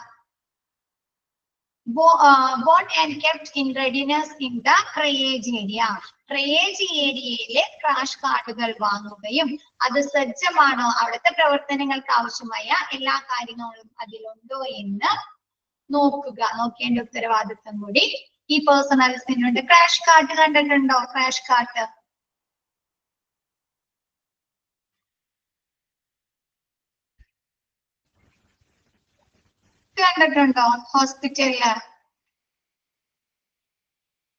bought and kept in readiness in the triage area. Triage ഏരിയയിലെ ക്രാഷ് കാർഡുകൾ വാങ്ങുകയും അത് സജ്ജമാണോ, അവിടുത്തെ പ്രവർത്തനങ്ങൾക്ക് ആവശ്യമായ എല്ലാ കാര്യങ്ങളും അതിലുണ്ടോ എന്ന് നോക്കുക. നോക്കേണ്ട ഉത്തരവാദിത്വം കൂടി ഈ പേഴ്സണൽസിനുണ്ട്. ക്രാഷ് കാർഡ് കണ്ടിട്ടുണ്ടോ? ക്രാഷ് കാർഡ് കണ്ടിട്ടുണ്ടോ? ഹോസ്പിറ്റലില്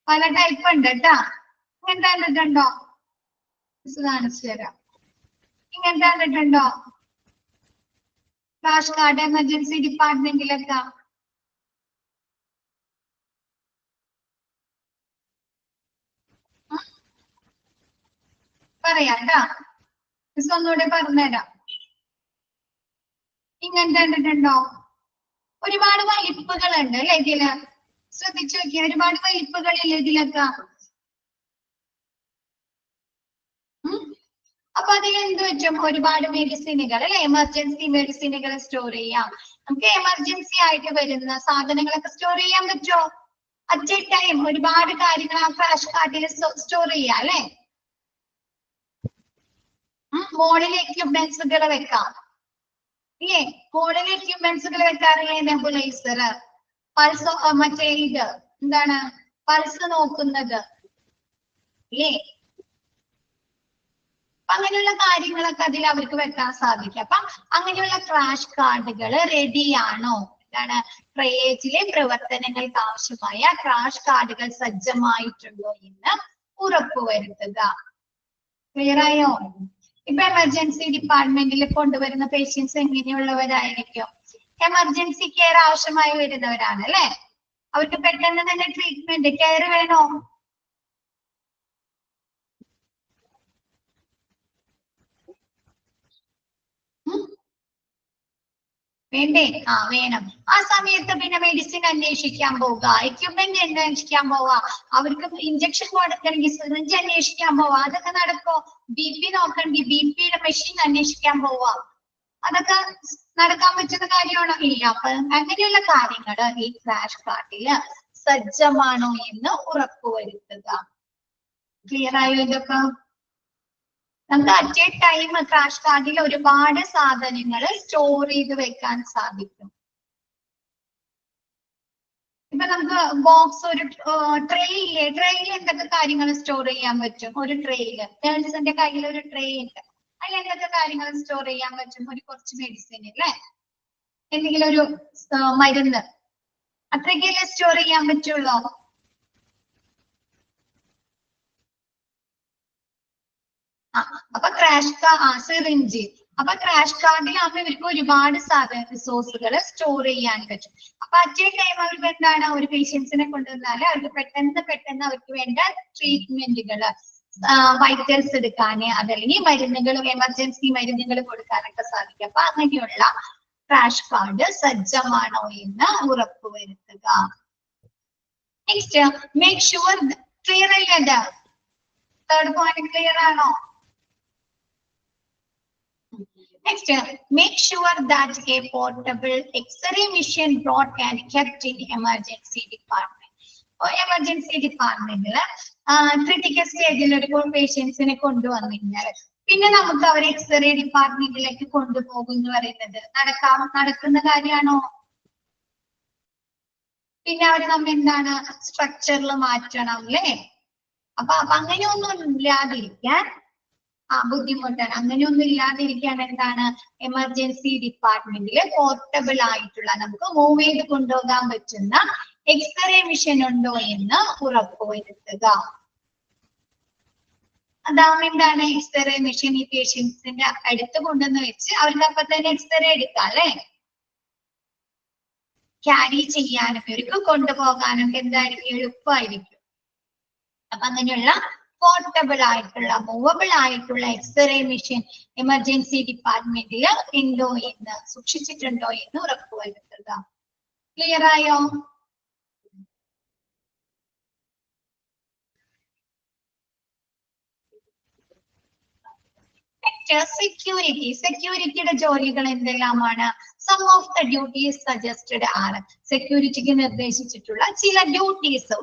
പല ടൈപ്പ് ഉണ്ട് കേട്ടാ. ഇങ്ങനത്തെ കണ്ടിട്ടുണ്ടോ? കാണിച്ചു തരാം. ഇങ്ങനത്തെ കണ്ടിട്ടുണ്ടോ? ക്രാഷ് കാർഡ് എമർജൻസി ഡിപ്പാർട്ട്മെന്റിലൊക്കെ പറയാം കേട്ടാ. ഒന്നുകൂടെ പറഞ്ഞുതരാം. ഇങ്ങനത്തെ കണ്ടിട്ടുണ്ടോ? ഒരുപാട് വലിപ്പുകളുണ്ട് അല്ലെ ഇതില്? ശ്രദ്ധിച്ചു നോക്കിയ ഒരുപാട് വലിപ്പുകളില്ല ഇതിലൊക്കെ. അപ്പൊ അതിൽ എന്ത് പറ്റും? ഒരുപാട് മെഡിസിനുകൾ അല്ലെ? എമർജൻസി മെഡിസിനുകൾ സ്റ്റോർ ചെയ്യാം. നമുക്ക് എമർജൻസി ആയിട്ട് വരുന്ന സാധനങ്ങളൊക്കെ സ്റ്റോർ ചെയ്യാൻ പറ്റുമോ? അറ്റ് എ ടൈം ഒരുപാട് കാര്യങ്ങൾ ആ ക്രാഷ് കാർഡിൽ സ്റ്റോർ ചെയ്യാം അല്ലെ? മോഡൽ എക്യുപ്മെന്റ്സുകൾ വെക്കാം ഇല്ലേ? മോഡൽ എക്യുപ്മെന്റ്സുകൾ വെക്കാറില്ലേ? നെബുലൈസർ, പൾസ്, മറ്റേ ഇത് എന്താണ് പൾസ് നോക്കുന്നത്, അല്ലേ? അങ്ങനെയുള്ള കാര്യങ്ങളൊക്കെ അതിൽ അവർക്ക് വെക്കാൻ സാധിക്കും. അപ്പൊ അങ്ങനെയുള്ള ക്രാഷ് കാർഡുകൾ റെഡിയാണോ, എന്താണ് ട്രയേജിലെ പ്രവർത്തനങ്ങൾക്ക് ആവശ്യമായ ക്രാഷ് കാർഡുകൾ സജ്ജമായിട്ടുണ്ടോ എന്ന് ഉറപ്പുവരുത്തുക. ക്ലിയർ ആയോ? ഇപ്പൊ എമർജൻസി ഡിപ്പാർട്ട്മെന്റിൽ കൊണ്ടുവരുന്ന പേഷ്യൻസ് എങ്ങനെയുള്ളവരായിരിക്കും? എമർജൻസി കെയർ ആവശ്യമായി വരുന്നവരാണ് അല്ലെ? അവർക്ക് പെട്ടെന്ന് തന്നെ ട്രീറ്റ്മെന്റ് കെയർ വേണോ? വേണ്ടേ? വേണം. ആ സമയത്ത് പിന്നെ മെഡിസിൻ അന്വേഷിക്കാൻ പോവുക, എക്യുപ്മെന്റ് അന്വേഷിക്കാൻ പോവാ, അവർക്ക് ഇഞ്ചക്ഷൻ കൊടുക്കണമെങ്കിൽ സിറിഞ്ച് അന്വേഷിക്കാൻ പോവാ. അതൊക്കെ നടക്കോ? BP നോക്കണമെങ്കിൽ BPയുടെ മെഷീൻ അന്വേഷിക്കാൻ പോവാ. അതൊക്കെ നടക്കാൻ പറ്റുന്ന കാര്യമാണോ? ഇല്ല. അപ്പൊ അങ്ങനെയുള്ള കാര്യങ്ങൾ ഈ ക്രാഷ് കാർഡില് സജ്ജമാണോ എന്ന് ഉറപ്പുവരുത്തുക. ക്ലിയർ ആയോ ഇതൊക്കെ? നമുക്ക് അറ്റ് എ ടൈം ക്രാഷ് കാർഡിൽ ഒരുപാട് സാധനങ്ങൾ സ്റ്റോർ ചെയ്ത് വെക്കാൻ സാധിക്കും. ഇപ്പൊ നമുക്ക് ബോക്സ്, ഒരു ട്രേ ഇല്ലേ, ട്രേയിൽ എന്തൊക്കെ കാര്യങ്ങൾ സ്റ്റോർ ചെയ്യാൻ പറ്റും? ഒരു ട്രേയില് നേഴ്സിന്റെ കയ്യിൽ ഒരു ട്രേ ഉണ്ട്, അതിൽ എന്തൊക്കെ കാര്യങ്ങൾ സ്റ്റോർ ചെയ്യാൻ പറ്റും? ഒരു കുറച്ച് മെഡിസിൻ അല്ലേ, എന്തെങ്കിലും ഒരു മരുന്ന്, അത്രയ്ക്കല്ലേ സ്റ്റോർ ചെയ്യാൻ പറ്റുള്ളൂ. അപ്പൊ സിറിഞ്ച്. അപ്പൊ ക്രാഷ് കാർഡിലാകുമ്പോൾ ഇവർക്ക് ഒരുപാട് റിസോഴ്സുകൾ സ്റ്റോർ ചെയ്യാൻ പറ്റും. അപ്പൊ അറ്റ് എ ടൈം അവർക്ക് എന്താണ്, ഒരു പേഷ്യൻസിനെ കൊണ്ടുവന്നാല് അവർക്ക് പെട്ടെന്ന് അവർക്ക് വേണ്ട ട്രീറ്റ്മെന്റുകൾ, വൈറ്റൽസ് എടുക്കാന്, അതല്ലെങ്കിൽ മരുന്നുകൾ, എമർജൻസി മരുന്നുകൾ കൊടുക്കാനൊക്കെ സാധിക്കും. അപ്പൊ അങ്ങനെയുള്ള ക്രാഷ് കാർഡ് സജ്ജമാണോ എന്ന് ഉറപ്പുവരുത്തുക. Next, make sure. ക്ലിയർ അല്ലേ? തേർഡ് പോയിന്റ് ക്ലിയർ ആണോ? Next, make sure that a portable X-ray machine brought and kept in emergency department. Emergency ഡിപ്പാർട്ട്മെന്റില് ക്രിട്ടിക്കൽ സ്റ്റേജിൽ ഒരു പേഷ്യൻസിനെ കൊണ്ടുവന്നിരുന്നാൽ പിന്നെ നമുക്ക് അവർ എക്സ്റേ ഡിപ്പാർട്ട്മെന്റിലേക്ക് കൊണ്ടുപോകും എന്ന് പറയുന്നത് നടക്കുന്ന കാര്യമാണോ? പിന്നെ അവർ നമ്മ എന്താണ് സ്ട്രക്ചറിൽ മാറ്റണം അല്ലേ? അപ്പൊ അങ്ങനെയൊന്നും ഇല്ലാതിരിക്കാൻ ബുദ്ധിമുട്ടാണ്. അങ്ങനെയൊന്നും ഇല്ലാതിരിക്കാൻ എന്താണ്, എമർജൻസി ഡിപ്പാർട്ട്മെന്റിൽ പോർട്ടബിൾ ആയിട്ടുള്ള, നമുക്ക് മൂവ് ചെയ്ത് കൊണ്ടുപോകാൻ പറ്റുന്ന എക്സ്റേ മെഷീൻ ഉണ്ടോ എന്ന് ഉറപ്പുവരുത്തുക. അതാവുമ്പോ എന്താണ്, എക്സ്റേ മെഷീൻ ഈ പേഷ്യൻസിന്റെ അടുത്ത് കൊണ്ടുവന്ന് വെച്ച് അവർക്ക് അപ്പൊ തന്നെ എക്സ്റേ എടുക്കാം അല്ലെ? ക്യാരി ചെയ്യാനും ഇവർക്ക് കൊണ്ടുപോകാനും എന്തായിരിക്കും, എളുപ്പമായിരിക്കും. അപ്പൊ അങ്ങനെയുള്ള പോർട്ടബിൾ ആയിട്ടുള്ള, മൂവബിൾ ആയിട്ടുള്ള എക്സ്റേ മെഷീൻ എമർജൻസി ഡിപ്പാർട്ട്മെന്റിൽ ഉണ്ടോ എന്ന്, സൂക്ഷിച്ചിട്ടുണ്ടോ എന്ന് ഉറപ്പുവരുത്തുക. ക്ലിയർ ആയോ? സെക്യൂരിറ്റിയുടെ ജോലികൾ എന്തെല്ലാമാണ്? Some of the duties suggested ആണ്. സെക്യൂരിറ്റിക്ക് നിർദ്ദേശിച്ചിട്ടുള്ള ചില ഡ്യൂട്ടീസ്,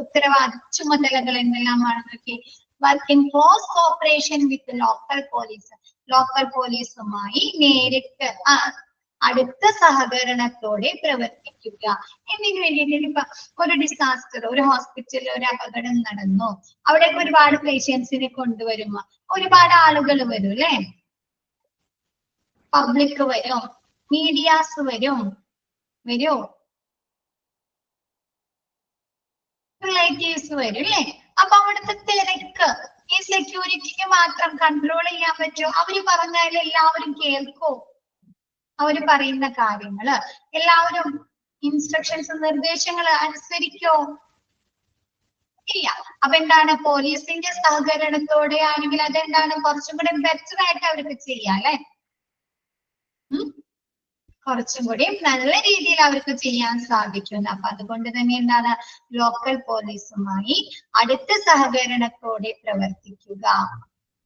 ചുമതലകൾ എന്തെല്ലാമാണെന്നൊക്കെ. Work in close cooperation with local police. Local പോലീസുമായി നേരിട്ട് അടുത്ത സഹകരണത്തോടെ പ്രവർത്തിക്കുക. എന്തിനു വേണ്ടിയിട്ട്? ഇപ്പൊ ഒരു ഡിസാസ്റ്റർ, ഒരു ഹോസ്പിറ്റലിൽ ഒരു അപകടം നടന്നു, അവിടേക്ക് ഒരുപാട് പേഷ്യൻസിനെ കൊണ്ടുവരുമ്പോ ഒരുപാട് ആളുകൾ വരും അല്ലെ? പബ്ലിക് വരും, മീഡിയാസ് വരും, റിലേറ്റീവ്സ് വരും അല്ലെ? അപ്പൊ അവിടുത്തെ തിരക്ക് ഈ സെക്യൂരിറ്റിക്ക് മാത്രം കൺട്രോൾ ചെയ്യാൻ പറ്റുമോ? അവര് പറഞ്ഞാൽ എല്ലാവരും കേൾക്കോ? അവര് പറയുന്ന കാര്യങ്ങള് എല്ലാവരും ഇൻസ്ട്രക്ഷൻസ്, നിർദ്ദേശങ്ങൾ അനുസരിക്കോ? ഇല്ല. അപ്പൊ എന്താണ്, പോലീസിന്റെ സഹകരണത്തോടെ ആണെങ്കിൽ അതെന്താണ്, കുറച്ചും കൂടെ ബെറ്റർ ആയിട്ട് അവർക്ക് ചെയ്യാം അല്ലെ? കുറച്ചും കൂടി നല്ല രീതിയിൽ അവർക്ക് ചെയ്യാൻ സാധിക്കുന്നു. അപ്പൊ അതുകൊണ്ട് തന്നെ എന്താണ്, ലോക്കൽ പോലീസുമായി അടുത്ത സഹകരണത്തോടെ പ്രവർത്തിക്കുക.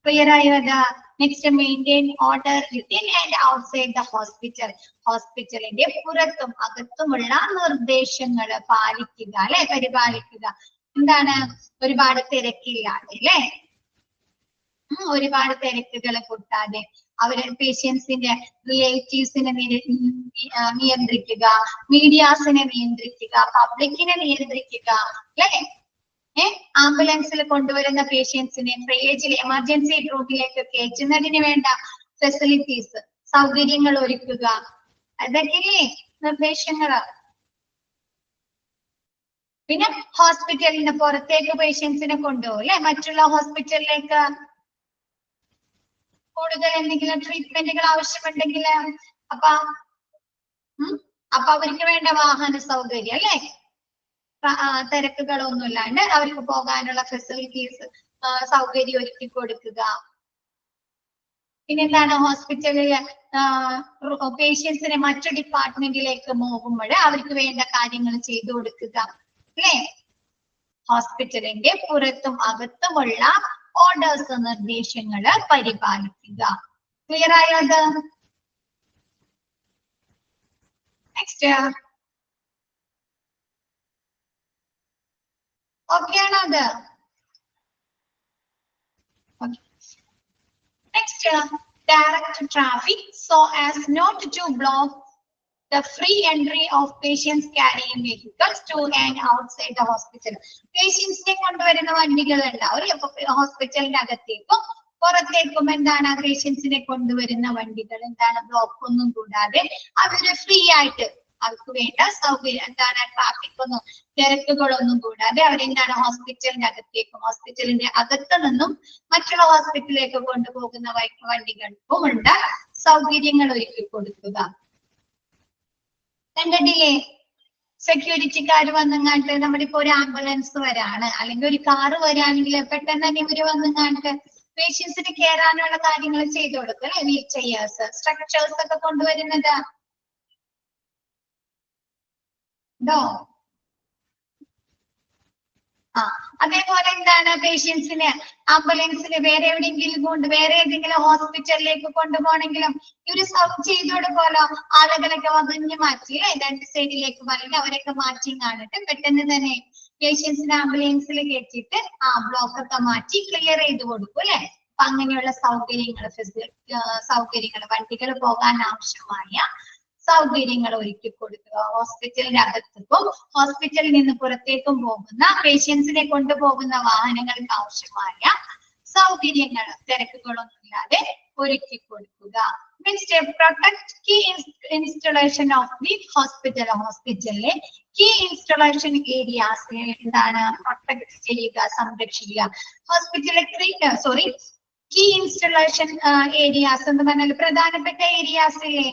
ക്ലിയർ ആയത്? Next, maintain order within and outside the hospital. ഹോസ്പിറ്റലിന്റെ പുറത്തും അകത്തുമുള്ള നിർദ്ദേശങ്ങൾ പാലിക്കുക അല്ലെ, പരിപാലിക്കുക. എന്താണ്, ഒരുപാട് തിരക്കില്ലാതെ അല്ലെ, ഒരുപാട് തിരക്കുകൾ കൂട്ടാതെ അവരെ പേഷ്യൻസിന്റെ റിലേറ്റീവ്സിനെ നിയന്ത്രിക്കുക, മീഡിയാസിനെ നിയന്ത്രിക്കുക, പബ്ലിക്കിനെ നിയന്ത്രിക്കുക അല്ലെ? ആംബുലൻസിൽ കൊണ്ടുവരുന്ന പേഷ്യൻസിനെ ട്രയേജിൽ എമർജൻസി റൂമിലേക്ക് കയറ്റുന്നതിന് വേണ്ട ഫെസിലിറ്റീസ്, സൗകര്യങ്ങൾ ഒരുക്കുക, അതൊക്കെയല്ലേ നിർദ്ദേശങ്ങള്. പിന്നെ ഹോസ്പിറ്റലിന് പുറത്തേക്ക് പേഷ്യൻസിനെ കൊണ്ടുപോകും അല്ലെ, മറ്റുള്ള ഹോസ്പിറ്റലിലേക്ക് കൂടുതൽ എന്തെങ്കിലും ട്രീറ്റ്മെന്റുകൾ ആവശ്യമുണ്ടെങ്കിൽ അപ്പൊ അവർക്ക് വേണ്ട വാഹന സൗകര്യം അല്ലെ, തിരക്കുകളൊന്നുമില്ലാണ്ട് അവർക്ക് പോകാനുള്ള ഫെസിലിറ്റീസ്, സൗകര്യം ഒരുക്കി കൊടുക്കുക. പിന്നെന്താണ്, ഹോസ്പിറ്റലില് പേഷ്യൻസിനെ മറ്റു ഡിപ്പാർട്ട്മെന്റിലേക്ക് പോകുമ്പോൾ അവർക്ക് വേണ്ട കാര്യങ്ങൾ ചെയ്തു കൊടുക്കുക അല്ലേ. ഹോസ്പിറ്റലിന്റെ പുറത്തും അകത്തുമുള്ള ഓർഡേഴ്സ്, നിർദ്ദേശങ്ങള് പരിപാലിക്കുക. ക്ലിയർ ആയോ അത്? നെക്സ്റ്റ് ഓക്കെ ആണോ അത്? Next, direct traffic so as not to block the free entry of patients carrying vehicles to and outside the hospital. Patients ne konduvarunna vandigal undavu hospitalinte agathekkum പുറത്തേക്കും എന്താണ് പേഷ്യൻസിനെ കൊണ്ടുവരുന്ന വണ്ടികൾ എന്താണ് ബ്ലോക്ക് ഒന്നും കൂടാതെ അവര് ഫ്രീ ആയിട്ട് അവർക്ക് വേണ്ട സൗകര്യം എന്താണ് ട്രാഫിക് ഒന്നും തിരക്കുകളൊന്നും കൂടാതെ അവരെന്താണ് ഹോസ്പിറ്റലിന്റെ അകത്തേക്കും ഹോസ്പിറ്റലിന്റെ അകത്ത് നിന്നും മറ്റുള്ള ഹോസ്പിറ്റലിലേക്ക് കൊണ്ടുപോകുന്ന വണ്ടികൾക്കും ഉണ്ട് സൗകര്യങ്ങൾ ഒരുക്കി കൊടുക്കുക. കണ്ടിട്ടില്ലേ, സെക്യൂരിറ്റിക്കാർ വന്നങ്ങാണ്ട് നമ്മുടെ ഇപ്പൊ ഒരു ആംബുലൻസ് വരാണ് അല്ലെങ്കിൽ ഒരു കാറ് വരാണെങ്കിൽ പെട്ടെന്ന് തന്നെ ഇവര് വന്നങ്ങാണ്ട് പേഷ്യൻസിന് കയറാനുള്ള കാര്യങ്ങൾ ചെയ്തു കൊടുക്കും അല്ലെ. വീൽ ചെയേഴ്സ്, സ്ട്രക്ചേഴ്സ് ഒക്കെ കൊണ്ടുവരുന്നത് അതേപോലെ എന്താണ് പേഷ്യൻസിന് ആംബുലൻസിന് വേറെ എവിടെയെങ്കിലും വേറെ ഏതെങ്കിലും ഹോസ്പിറ്റലിലേക്ക് കൊണ്ടുപോകണമെങ്കിലും ഇവര് ചെയ്തു കൊടുക്കുമല്ലോ. ആളുകളൊക്കെ വകഞ്ഞു മാറ്റി രണ്ട് സൈഡിലേക്ക് അല്ലെങ്കിൽ അവരൊക്കെ മാറ്റി കാണിട്ട് പെട്ടെന്ന് തന്നെ പേഷ്യൻസിന് ആംബുലൻസിൽ കയറ്റിയിട്ട് ബ്ലോക്ക് ഒക്കെ മാറ്റി ക്ലിയർ ചെയ്ത് കൊടുക്കും അല്ലെ. അപ്പൊ അങ്ങനെയുള്ള സൗകര്യങ്ങൾ വണ്ടികൾ പോകാൻ ആവശ്യമായ സൗകര്യങ്ങൾ ഒരുക്കി കൊടുക്കുക. ഹോസ്പിറ്റലിന്റെ അകത്തേക്കും ഹോസ്പിറ്റലിൽ നിന്ന് പുറത്തേക്കും പോകുന്ന പേഷ്യൻസിനെ കൊണ്ടുപോകുന്ന വാഹനങ്ങൾക്ക് ആവശ്യമായ സൗകര്യങ്ങൾ തിരക്കുകളൊന്നുമില്ലാതെ ഒരുക്കി കൊടുക്കുക. Next, protect key installation of the hospital. ഹോസ്പിറ്റലിലെ കീ ഇൻസ്റ്റലേഷൻ ഏരിയാസ് എന്താണ് പ്രൊട്ടക്ട് ചെയ്യുക, സംരക്ഷിക്കുക. ഹോസ്പിറ്റലിലെ കീ ഇൻസ്റ്റലേഷൻ ഏരിയാസ് എന്ന് പറഞ്ഞാൽ പ്രധാനപ്പെട്ട ഏരിയാസിലെ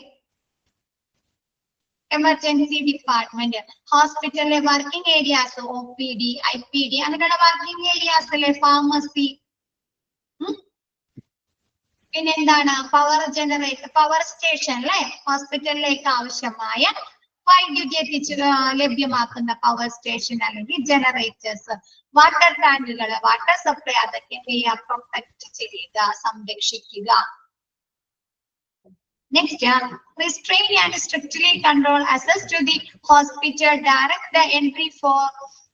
എമർജൻസി ഡിപ്പാർട്ട്മെന്റ്, ഹോസ്പിറ്റലിലെ വർക്കിംഗ് ഏരിയാസ്, OPD, IPD അങ്ങനെയുള്ള വർക്കിംഗ് ഏരിയാസ് അല്ലെ, ഫാർമസി. പിന്നെന്താണ് പവർ ജനറേറ്റർ, പവർ സ്റ്റേഷൻ അല്ലെ, ഹോസ്പിറ്റലിലേക്ക് ആവശ്യമായ വൈദ്യുതി ലഭ്യമാക്കുന്ന പവർ സ്റ്റേഷൻ അല്ലെങ്കിൽ ജനറേറ്റേഴ്സ്, വാട്ടർ ടാങ്കുകൾ, വാട്ടർ സപ്ലൈ, അതൊക്കെ പ്രൊട്ടക്ട് ചെയ്യുക, സംരക്ഷിക്കുക. Next, restrain and strictly control access to the hospital. Direct the entry for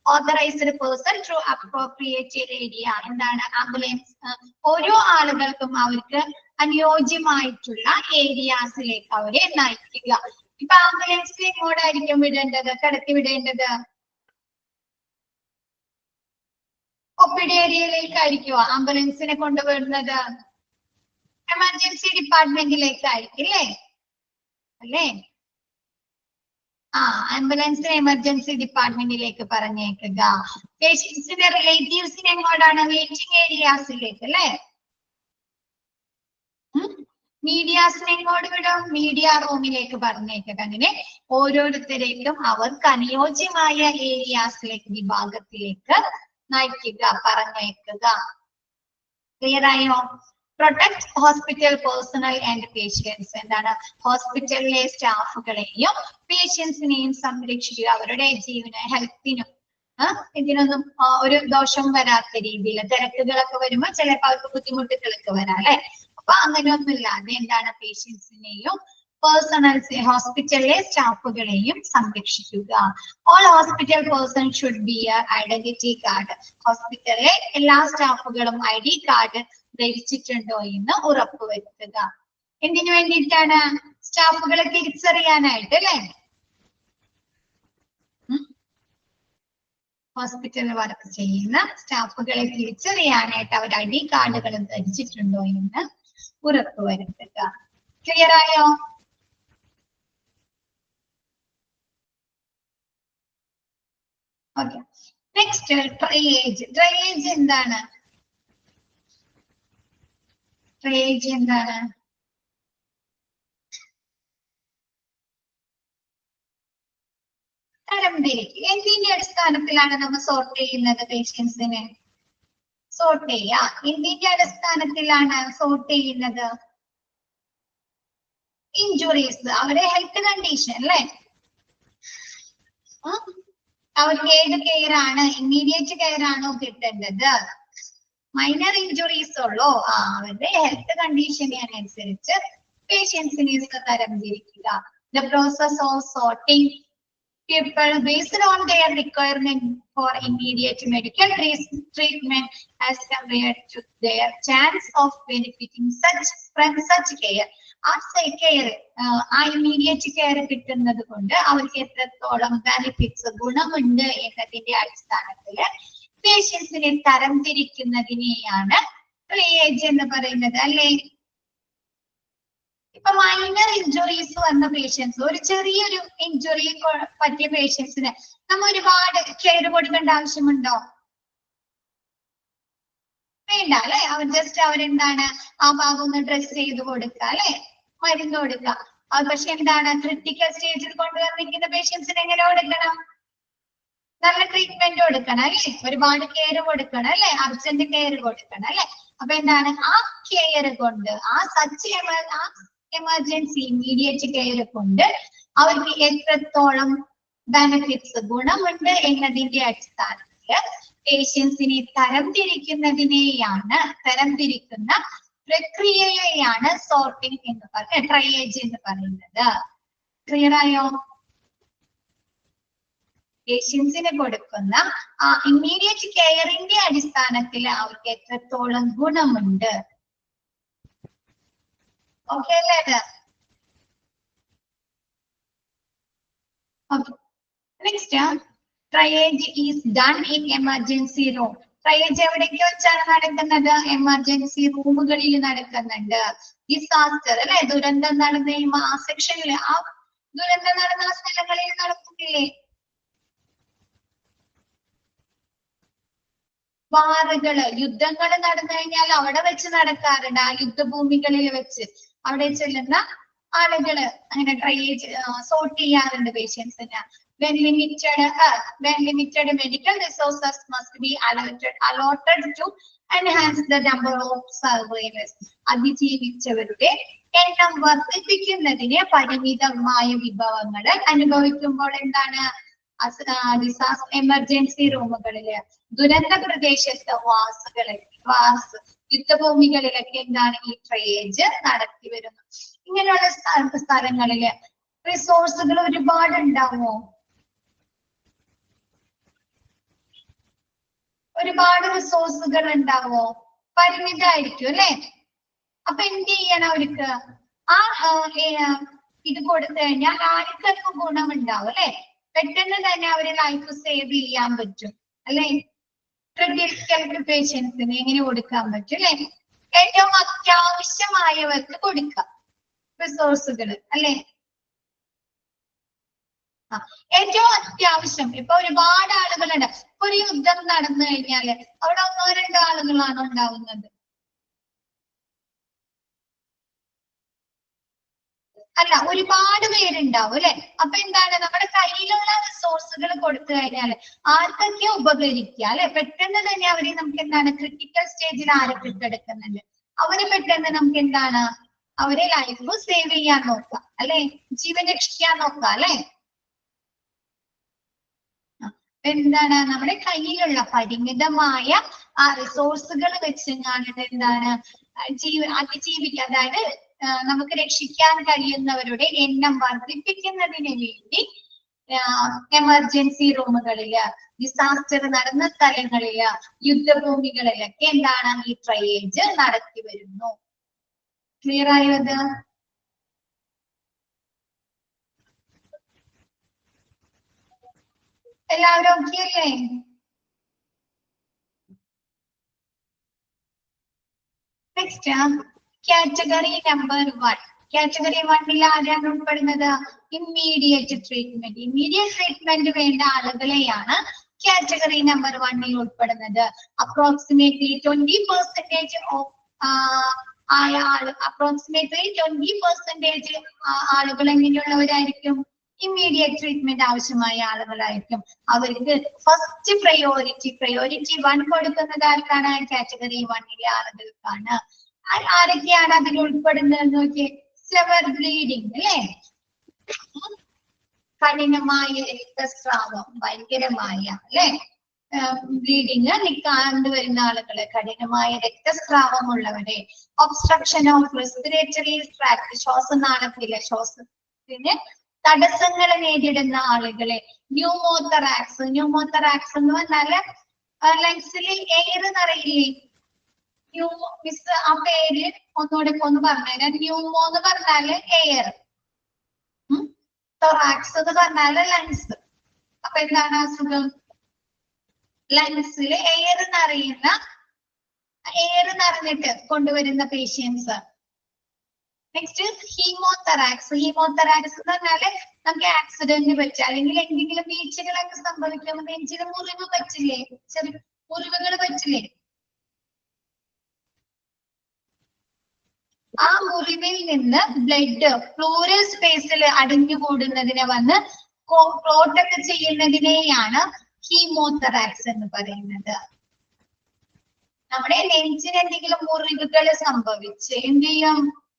authorized person through appropriate area. എന്താണ് ആംബുലൻസ് ഓരോ ആളുകൾക്കും അവർക്ക് അനുയോജ്യമായിട്ടുള്ള ഏരിയാസിലേക്ക് അവരെ നയിക്കുക. ഇപ്പൊ ആംബുലൻസിൽ എങ്ങോട്ടായിരിക്കും വിടേണ്ടത്, കടത്തി വിടേണ്ടത്? OPD ഏരിയയിലേക്കായിരിക്കുമോ ആംബുലൻസിനെ കൊണ്ടുവരുന്നത്? എമർജൻസി ഡിപ്പാർട്ട്മെന്റിലേക്കായിരിക്കും അല്ലേ. ആംബുലൻസിനെ എമർജൻസി ഡിപ്പാർട്ട്മെന്റിലേക്ക് പറഞ്ഞേക്കുക. പേഷ്യൻസിന്റെ റിലേറ്റീവ്സിനെ എങ്ങോട്ടാണ്? വെയിറ്റിംഗ് ഏരിയാസിലേക്ക് അല്ലേ. മീഡിയാസിനെ എങ്ങോട്ട് വിടും? മീഡിയ റൂമിലേക്ക് പറഞ്ഞേക്കുക. അങ്ങനെ ഓരോരുത്തരേക്കും അവർക്ക് അനുയോജ്യമായ ഏരിയാസിലേക്ക്, വിഭാഗത്തിലേക്ക് നയിക്കുക, പറഞ്ഞേക്കുക. ക്ലിയർ ആയോ? Protect hospital personnel and patients. എന്താണ് ഹോസ്പിറ്റലിലെ സ്റ്റാഫുകളെയും പേഷ്യൻസിനെയും സംരക്ഷിക്കുക. അവരുടെ ജീവന ഹെൽത്തിനും ഇതിനൊന്നും ഒരു ദോഷം വരാത്ത രീതിയിൽ തിരക്കുകളൊക്കെ വരുമ്പോൾ ചിലപ്പോൾ അവർക്ക് ബുദ്ധിമുട്ടുകളൊക്കെ വരാം അല്ലെ. അപ്പൊ അങ്ങനെയൊന്നും ഇല്ലാതെ എന്താണ് പേഷ്യൻസിനെയും പേഴ്സണൽസ് ഹോസ്പിറ്റലിലെ സ്റ്റാഫുകളെയും സംരക്ഷിക്കുക. All hospital person should be identity card. ഹോസ്പിറ്റലിലെ എല്ലാ സ്റ്റാഫുകളും ID കാർഡ് ധരിച്ചിട്ടുണ്ടോ എന്ന് ഉറപ്പുവരുത്തുക. എന്തിനു വേണ്ടിയിട്ടാണ്? സ്റ്റാഫുകളെ തിരിച്ചറിയാനായിട്ട് അല്ലെ. ഹോസ്പിറ്റലിൽ വർക്ക് ചെയ്യുന്ന സ്റ്റാഫുകളെ തിരിച്ചറിയാനായിട്ട് അവർ ഐഡി കാർഡുകൾ ധരിച്ചിട്ടുണ്ടോ എന്ന് ഉറപ്പുവരുത്തുക. ക്ലിയർ ആയോ? ഓക്കെ. Next triage. ട്രയേജ് എന്താണ്? ട്രയേജ് എന്താണ്? തരംതിരിക്കുക. എന്തിന്റെ അടിസ്ഥാനത്തിലാണ് നമ്മൾ സോർട്ട് ചെയ്യുന്നത് പേഷ്യൻസിനെ? സോർട്ട് ചെയ്യുക. എന്തിന്റെ അടിസ്ഥാനത്തിലാണ് സോർട്ട് ചെയ്യുന്നത്? ഇഞ്ചുറീസ്, അവരുടെ ഹെൽത്ത് കണ്ടീഷൻ അല്ലെ. അവർക്ക് ഏത് കെയർ ആണ്, ഇമ്മീഡിയറ്റ് കെയർ ആണോ കിട്ടേണ്ടത്? മൈനർ ഇഞ്ചുറീസ് ഉള്ളോ? അവരുടെ ഹെൽത്ത് കണ്ടീഷനെ അനുസരിച്ച് പേഷ്യൻസിനെ തരംതിരിക്കുക. The process of sorting people based on their requirement for immediate medical treatment as compared to their chance of benefiting from such care. ആ കെയർ, ആ ഇമ്മീഡിയറ്റ് കെയർ കിട്ടുന്നത് കൊണ്ട് അവർക്ക് എത്രത്തോളം ബെനിഫിറ്റ്സ്, ഗുണമുണ്ട് എന്നതിന്റെ അടിസ്ഥാനത്തില് പേഷ്യൻസിനെ തരംതിരിക്കുന്നതിനെയാണ് ട്രയേജ് എന്ന് പറയുന്നത് അല്ലേ. ഇപ്പൊ മൈനർ ഇഞ്ചുറീസ് വന്ന പേഷ്യൻസ്, ഒരു ചെറിയൊരു ഇഞ്ചുറി പറ്റിയ പേഷ്യൻസിന് നമ്മൾ ഒരുപാട് കെയർ കൊടുക്കേണ്ട ആവശ്യമുണ്ടോ? വേണ്ട അല്ലെ. അവർ ജസ്റ്റ് അവരെന്താണ്, ആ ഭാഗം ഒന്ന് ഡ്രസ് ചെയ്ത് കൊടുക്കുക അല്ലെ, മരുന്ന് കൊടുക്കുക. പക്ഷെ എന്താണ്, ക്രിട്ടിക്കൽ സ്റ്റേജിൽ കൊണ്ടുവന്നിരിക്കുന്ന പേഷ്യൻസിന് എങ്ങനെ കൊടുക്കണം? നല്ല ട്രീറ്റ്മെന്റ് കൊടുക്കണം അല്ലെ, ഒരുപാട് കെയർ കൊടുക്കണം അല്ലെ, അർജന്റ് കെയർ കൊടുക്കണം അല്ലെ. അപ്പൊ എന്താണ്, ആ കെയർ കൊണ്ട്, ആ എമർജൻസി ഇമ്മീഡിയറ്റ് കെയർ കൊണ്ട് അവർക്ക് എത്രത്തോളം ബെനിഫിറ്റ്സ്, ഗുണമുണ്ട് എന്നതിന്റെ അടിസ്ഥാനത്തില് പേഷ്യൻസിനെ തരംതിരിക്കുന്ന പ്രക്രിയയെയാണ് സോർട്ടിംഗ് എന്ന് പറയുന്നത്, ട്രയേജ് എന്ന് പറയുന്നത്. ക്ലിയർ ആയോ? പേഷ്യൻസിന് കൊടുക്കുന്ന ആ ഇമ്മീഡിയറ്റ് കെയറിന്റെ അടിസ്ഥാനത്തിൽ അവർക്ക് എത്രത്തോളം ഗുണമുണ്ട്. ഓക്കെ അല്ലേ അത്? Okay. Next, triage is done in emergency room. Triage എവിടേക്ക് വെച്ചാണ് നടക്കുന്നത്? എമർജൻസി റൂമുകളിൽ നടക്കുന്നുണ്ട്. ഡിസാസ്റ്റർ അല്ലെ, ദുരന്തം നടന്ന ആ സെക്ഷനില്, ആ ദുരന്തം നടന്ന ആ സ്ഥലങ്ങളിൽ നടക്കുന്നില്ലേ? വാറുകള്, യുദ്ധങ്ങൾ നടന്നു കഴിഞ്ഞാൽ അവിടെ വെച്ച് നടക്കാറുണ്ട്. ആ യുദ്ധഭൂമികളിൽ വെച്ച് അവിടെ ചെല്ലുന്ന ആളുകള് അങ്ങനെ ട്രയേജ് സോർട്ട് ചെയ്യാറുണ്ട് പേഷ്യൻസിന്. When limited medical resources must be allotted to enhance the number of survivors. അതിജീവിച്ചവരുടെ എണ്ണം വർദ്ധിപ്പിക്കുന്നതിന് പരിമിതമായ വിഭവങ്ങൾ അനുഭവിക്കുമ്പോൾ എന്താണ്, എമർജൻസി റൂമുകളില്, ദുരന്ത പ്രദേശത്തെ യുദ്ധഭൂമികളിലൊക്കെ എന്താണ് ഈ ട്രയേജ് നടത്തി വരുന്നത്. ഇങ്ങനെയുള്ള സ്ഥലങ്ങളില് റിസോഴ്സുകൾ ഒരുപാട് ഉണ്ടാവുമോ? ഒരുപാട് റിസോഴ്സുകൾ ഉണ്ടാവോ? പരിമിതമായിരിക്കും അല്ലെ. അപ്പൊ എന്ത് ചെയ്യണം അവർക്ക്? ആ ഇത് കൊടുത്തു കഴിഞ്ഞാൽ ആർക്കൊക്കെ ഗുണമുണ്ടാവും അല്ലെ. പെട്ടെന്ന് തന്നെ അവര് ലൈഫ് സേവ് ചെയ്യാൻ പറ്റും അല്ലെ. ക്രിട്ടിക്കൽ പേഷ്യൻസിന് എങ്ങനെ കൊടുക്കാൻ പറ്റും അല്ലെ. ഏറ്റവും അത്യാവശ്യമായവർക്ക് കൊടുക്കാം റിസോഴ്സുകൾ അല്ലെ. ഏറ്റവും അത്യാവശ്യം. ഇപ്പൊ ഒരുപാട് ആളുകളുണ്ട്. ഒരു യുദ്ധം നടന്നു കഴിഞ്ഞാല് അവിടെ 1-2 ആളുകളാണ് ഉണ്ടാവുന്നത്. അല്ല, ഒരുപാട് പേരുണ്ടാവും അല്ലെ. അപ്പൊ എന്താണ്, നമ്മുടെ കയ്യിലുള്ള റിസോഴ്സുകൾ കൊടുത്തു കഴിഞ്ഞാല് ആർക്കൊക്കെ ഉപകരിക്കുക അല്ലെ. പെട്ടെന്ന് തന്നെ അവരെ നമുക്ക് എന്താണ്, ക്രിട്ടിക്കൽ സ്റ്റേജിൽ ആരൊക്കെ എടുക്കുന്നുണ്ട് അവര് പെട്ടെന്ന് നമുക്ക് എന്താണ്, അവരെ ലൈഫ് സേവ് ചെയ്യാൻ നോക്കാം അല്ലെ, ജീവൻ രക്ഷിക്കാൻ നോക്കാം അല്ലെ. എന്താണ്, നമ്മുടെ കയ്യിലുള്ള പരിമിതമായ ആ റിസോഴ്സുകൾ വെച്ച് ഞാനിത് എന്താണ് അതിജീവിക്കുക, അതായത് നമുക്ക് രക്ഷിക്കാൻ കഴിയുന്നവരുടെ എണ്ണം വർദ്ധിപ്പിക്കുന്നതിന് വേണ്ടി എമർജൻസി റൂമുകളില്, ഡിസാസ്റ്റർ നടന്ന സ്ഥലങ്ങളില്, യുദ്ധഭൂമികളിലൊക്കെ എന്താണ് ഈ ട്രയേജ് നടത്തി വരുന്നു. ക്ലിയർ ആയോ അത്? എല്ലാവരും ഓക്കെ അല്ലേ? Next category number 1. കാറ്റഗറി 1 ആരാണ് ഉൾപ്പെടുന്നത്? Immediate treatment. ഇമ്മീഡിയറ്റ് ട്രീറ്റ്മെന്റ് വേണ്ട ആളുകളെയാണ് കാറ്റഗറി നമ്പർ 1 ഉൾപ്പെടുന്നത്. അപ്രോക്സിമേറ്റ്ലി 20% ആളുകൾ എങ്ങനെയുള്ളവരായിരിക്കും? ഇമ്മീഡിയറ്റ് ട്രീറ്റ്മെന്റ് ആവശ്യമായ ആളുകളായിരിക്കും. അവർക്ക് ഫസ്റ്റ് പ്രയോറിറ്റി 1 കൊടുക്കുന്നത് ആർക്കാണ്? കാറ്റഗറി 1 ആളുകൾക്കാണ്. ആരൊക്കെയാണ് അതിൽ ഉൾപ്പെടുന്നത് നോക്കിയേ. സെവർ ബ്ലീഡിങ് അല്ലേ, കഠിനമായ രക്തസ്രാവം, ഭയങ്കരമായ അല്ലെ ബ്ലീഡിങ് നിൽക്കാണ്ട് വരുന്ന ആളുകളെ, കഠിനമായ രക്തസ്രാവം ഉള്ളവരെ, ഒബ്സ്ട്രക്ഷൻ ഓഫ് റെസ്പിറേറ്ററി ട്രാക്ട്, ശ്വാസത്തിന് തടസ്സങ്ങൾ നേരിടുന്ന ആളുകളെ, ന്യൂമോത്തറാക്സ് എന്ന് പറഞ്ഞാല് ലങ്സിൽ എയർ നിറയില്ലേ. മിസ് ആ പേര് ഒന്നുകൂടെ ഒന്ന് പറഞ്ഞുതരാം. ന്യൂമോ എന്ന് പറഞ്ഞാല് എയർ, തൊറാക്സ് എന്ന് പറഞ്ഞാല് ലങ്സ്. അപ്പൊ എന്താണ് അസുഖം? ലങ്സിൽ എയർ നിറഞ്ഞിട്ട് കൊണ്ടുവരുന്ന പേഷ്യൻസ്. നെക്സ്റ്റ് ഹീമോതെറാക്സ്. ഹീമോതെറാക്സ് എന്ന് പറഞ്ഞാല് നമുക്ക് ആക്സിഡന്റ് പറ്റുക, അല്ലെങ്കിൽ എന്തെങ്കിലും വീഴ്ചകളൊക്കെ സംഭവിക്കുമ്പോൾ നെഞ്ചിന് മുറിവ് പറ്റില്ലേ, ചെറിയ മുറിവുകൾ പറ്റില്ലേ, ആ മുറിവിൽ നിന്ന് ബ്ലഡ് പ്ലൂറൽ സ്പേസിൽ അടിഞ്ഞുകൂടുന്നതിനെ വന്ന് ക്ലോട്ടൊക്കെ ചെയ്യുന്നതിനെയാണ് ഹീമോതെറാക്സ് എന്ന് പറയുന്നത്. നമ്മുടെ നെഞ്ചിന് എന്തെങ്കിലും മുറിവുകൾ സംഭവിച്ച് എന്ത് ചെയ്യും?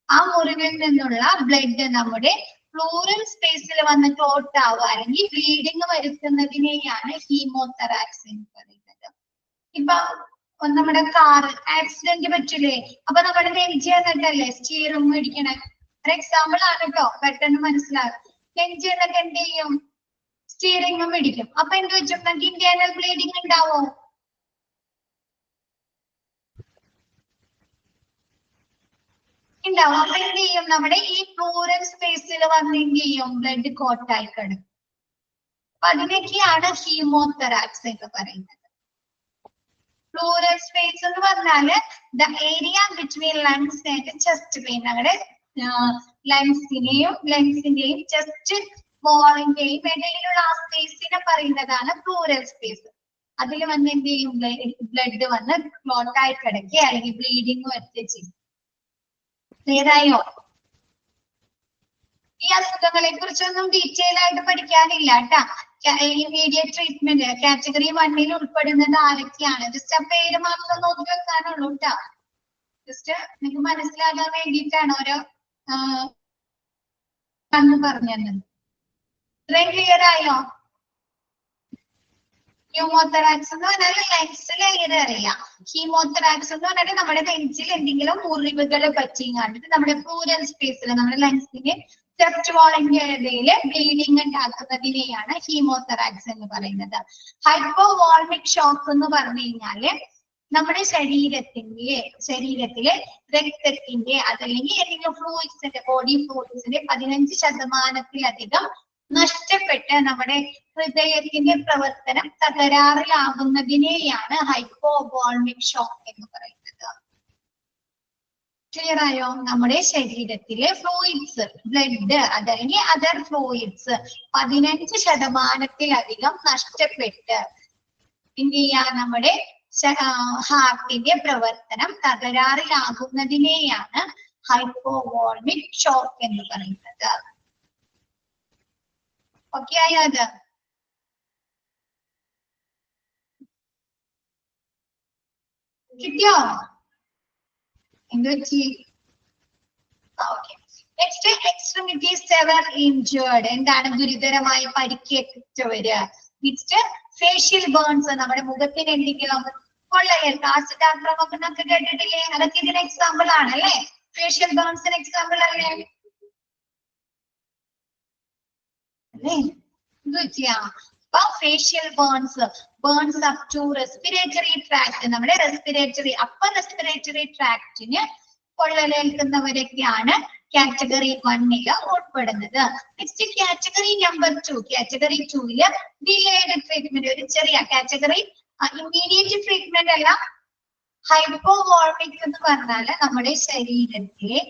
ആ മുറിവിൽ നിന്നുള്ള ബ്ലഡ് നമ്മുടെ പ്ലൂറൽ സ്പേസിൽ വന്ന് ക്ലോട്ട് ആവുക അല്ലെങ്കിൽ ബ്ലീഡിങ് വരുത്തുന്നതിനെയാണ് ഹീമോതെറാക്സ് എന്ന് പറയുന്നത്. ഇപ്പൊ നമ്മുടെ കാറ് ആക്സിഡന്റ് പറ്റില്ലേ, അപ്പൊ നമ്മുടെ നെഞ്ച് എന്നിട്ടല്ലേ സ്റ്റീറിംഗ് മേടിക്കണേ. ഒരു എക്സാമ്പിൾ ആണ് കേട്ടോ, പെട്ടെന്ന് മനസ്സിലാകും. നെഞ്ച് എന്നിട്ട് എന്ത് ചെയ്യും? സ്റ്റീറിംഗ് മേടിക്കും. അപ്പൊ എന്ത് വെച്ചു? നമുക്ക് ഇന്റേണൽ ബ്ലീഡിങ് ഉണ്ടാവോ? ഉണ്ടാവും. അപ്പൊ എന്ത് ചെയ്യും? നമ്മുടെ ഈ പ്ലൂറൽ സ്പേസിൽ വന്ന് എന്ത് ചെയ്യും? ബ്ലഡ് കോട്ടായി കിടക്കും. അപ്പൊ അതിനൊക്കെയാണ് ഹീമോതെറാക്സ് എന്ന് പറയുന്നത്. പ്ലൂറൽ സ്പേസ് എന്ന് പറഞ്ഞാല് the area between lungs and chest vein. നമ്മുടെ ലങ്സിന്റെയും ചെസ്റ്റ് വാളിന്റെയും ഇടയിലുള്ള ആ സ്പേസിനെ പറയുന്നതാണ് പ്ലൂറൽ സ്പേസ്. അതിൽ വന്ന് എന്ത് ചെയ്യും? ബ്ലഡ് വന്ന് ക്ലോട്ടായി കിടക്കുക അല്ലെങ്കിൽ ബ്ലീഡിങ് വരുത്തുക ചെയ്യും. ക്ലിയർ ആയോ? ഈ അസുഖങ്ങളെ കുറിച്ചൊന്നും ഡീറ്റെയിൽ ആയിട്ട് പഠിക്കാനില്ല കേട്ടാ. ഇമ്മീഡിയറ്റ് ട്രീറ്റ്മെന്റ് കാറ്റഗറി 1 ഉൾപ്പെടുന്നത് ആരൊക്കെയാണ്? ജസ്റ്റ് ആ പേര് മാത്രം നോക്കി വെക്കാനുള്ളൂ കേട്ടാ. ജസ്റ്റ് നിങ്ങൾക്ക് മനസ്സിലാകാൻ വേണ്ടിയിട്ടാണ് ഓരോ പറഞ്ഞത്. ഇത്രയും ക്ലിയർ ആയോ? ന്യൂമോതെറാക്സ് എന്ന് പറഞ്ഞാൽ ലങ്സിൽ എയർ അറിയാം. ഹീമോതെറാക്സ് എന്ന് പറഞ്ഞാൽ നമ്മുടെ നെഞ്ചിൽ എന്തെങ്കിലും മുറിവുകൾ പറ്റിയും കണ്ടിട്ട് നമ്മുടെ പ്ലൂറൽ സ്പേസിൽ നമ്മുടെ ലങ്സിന് ചെസ്റ്റ് വാളിന്റെ ഇടയിൽ ബ്ലീഡിങ് ഉണ്ടാക്കുന്നതിനെയാണ് ഹീമോതെറാക്സ് എന്ന് പറയുന്നത്. ഹൈപ്പോവോൾമിക് ഷോക്ക് എന്ന് പറഞ്ഞു കഴിഞ്ഞാല് നമ്മുടെ ശരീരത്തിലെ രക്തത്തിന്റെ അതല്ലെങ്കിൽ ഏതെങ്കിലും ഫ്ലൂയിഡ്സിന്റെ ബോഡി ഫ്ലൂയിഡ്സിന്റെ 15% നഷ്ടപ്പെട്ട് നമ്മുടെ ഹൃദയത്തിന്റെ പ്രവർത്തനം തകരാറിലാകുന്നതിനെയാണ് ഹൈപ്പോവോൾമിക് ഷോക്ക് എന്ന് പറയുന്നത്. ക്ലിയർ ആയോ? നമ്മുടെ ശരീരത്തിലെ ഫ്ലൂയിഡ്സ്, ബ്ലഡ് അതല്ലെങ്കിൽ അതർ ഫ്ലൂയിഡ്സ് 15% നഷ്ടപ്പെട്ട് എന്ത് ചെയ്യാ? നമ്മുടെ ഹാർട്ടിന്റെ പ്രവർത്തനം തകരാറിലാകുന്നതിനെയാണ് ഹൈപ്പോവോൾമിക് ഷോക്ക് എന്ന് പറയുന്നത്. ഓക്കെ ആയോ? അത് കിട്ടിയോ? എന്ത് പറ്റി? Okay. Next extremity sever injured. എന്താണ്? ഗുരുതരമായി പരിക്കേറ്റവര്. Next facial burns. നമ്മുടെ മുഖത്തിന് എന്തെങ്കിലും പൊള്ളലേൽക്കുക, ആസിഡ് ആക്രമണം എന്നൊക്കെ കേട്ടിട്ടില്ലേ? അതൊക്കെ ഇതിന് എക്സാമ്പിൾ ആണ് അല്ലേ? ഫേഷ്യൽ ബേൺസിന് എക്സാമ്പിൾ അല്ലേ? Facial burns up to respiratory tract. നമ്മുടെ അപ്പർ റെസ്പിറേറ്ററി ട്രാക്ടിന് പൊള്ളലേൽക്കുന്നവരൊക്കെയാണ് കാറ്റഗറി 1 ഉൾപ്പെടുന്നത്. Next category number 2. Category 2 delayed treatment. ഒരു ചെറിയ കാറ്റഗറി ഇമ്മീഡിയറ്റ് ട്രീറ്റ്മെന്റ് അല്ല, ഹൈപ്പോവോൾമിക് എന്ന് പറഞ്ഞാല് നമ്മുടെ ശരീരത്തിലെ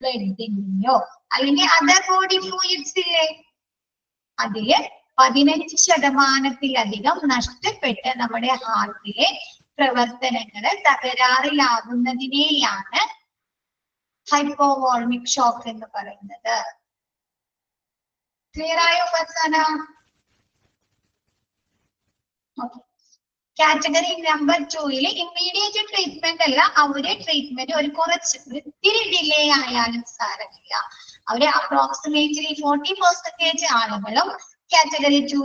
ബ്ലഡിന്റെയോ അല്ലെങ്കിൽ അതർ ബോഡി ഫ്ലൂയിഡ്സ് ഇല്ലേ, അതില് 15% നഷ്ടപ്പെട്ട് നമ്മുടെ ഹാർട്ടിലെ പ്രവർത്തനങ്ങള് തകരാറിലാകുന്നതിനെയാണ് ഹൈപ്പോവോൾമിക് ഷോക്ക് എന്ന് പറയുന്നത്. ക്ലിയർ ആയോ Farsana? Category number 2 immediate treatment അല്ല, അവര് ട്രീറ്റ്മെന്റ് ഒരു കുറച്ച് ഇത്തിരി ഡിലേ ആയാലും സാരമില്ല. അവര് അപ്രോക്സിമേറ്റ്ലി 40% ആളുകളും കാറ്റഗറി 2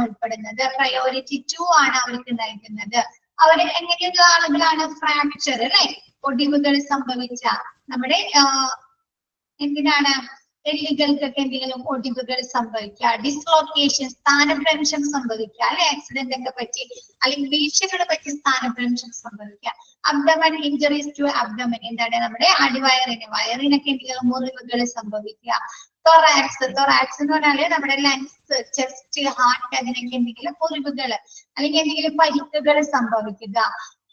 ഉൾപ്പെടുന്നത്. പ്രയോറിറ്റി 2 ആണ് അവർക്ക് നൽകുന്നത്. അവര് എങ്ങനെയുള്ള ആളുകളാണ്? ഫ്രാക്ചർ അല്ലെ, ഒടിവുകൾ സംഭവിച്ച, നമ്മുടെ എന്തിനാണ് എല്ലുകൾക്കൊക്കെ എന്തെങ്കിലും ഒടിവുകൾ സംഭവിക്കുക, ഡിസ്ലോക്കേഷൻ സ്ഥാനഭ്രംശം സംഭവിക്കുക അല്ലെ, ആക്സിഡന്റ് ഒക്കെ പറ്റി അല്ലെങ്കിൽ വീഴ്ചകളെ പറ്റി സ്ഥാനഭ്രംശം സംഭവിക്കുക. അബ്ഡമൻ ഇഞ്ചറീസ് ടു അബ്ഡമൻ, എന്താണ് നമ്മുടെ വയറിനൊക്കെ എന്തെങ്കിലും മുറിവുകൾ സംഭവിക്കുക. തൊറാക്സ് എന്ന് പറഞ്ഞാല് നമ്മുടെ ലങ്സ്, ചെസ്റ്റ്, ഹാർട്ട് അതിനൊക്കെ എന്തെങ്കിലും മുറിവുകൾ അല്ലെങ്കിൽ എന്തെങ്കിലും പരിക്കുകൾ സംഭവിക്കുക.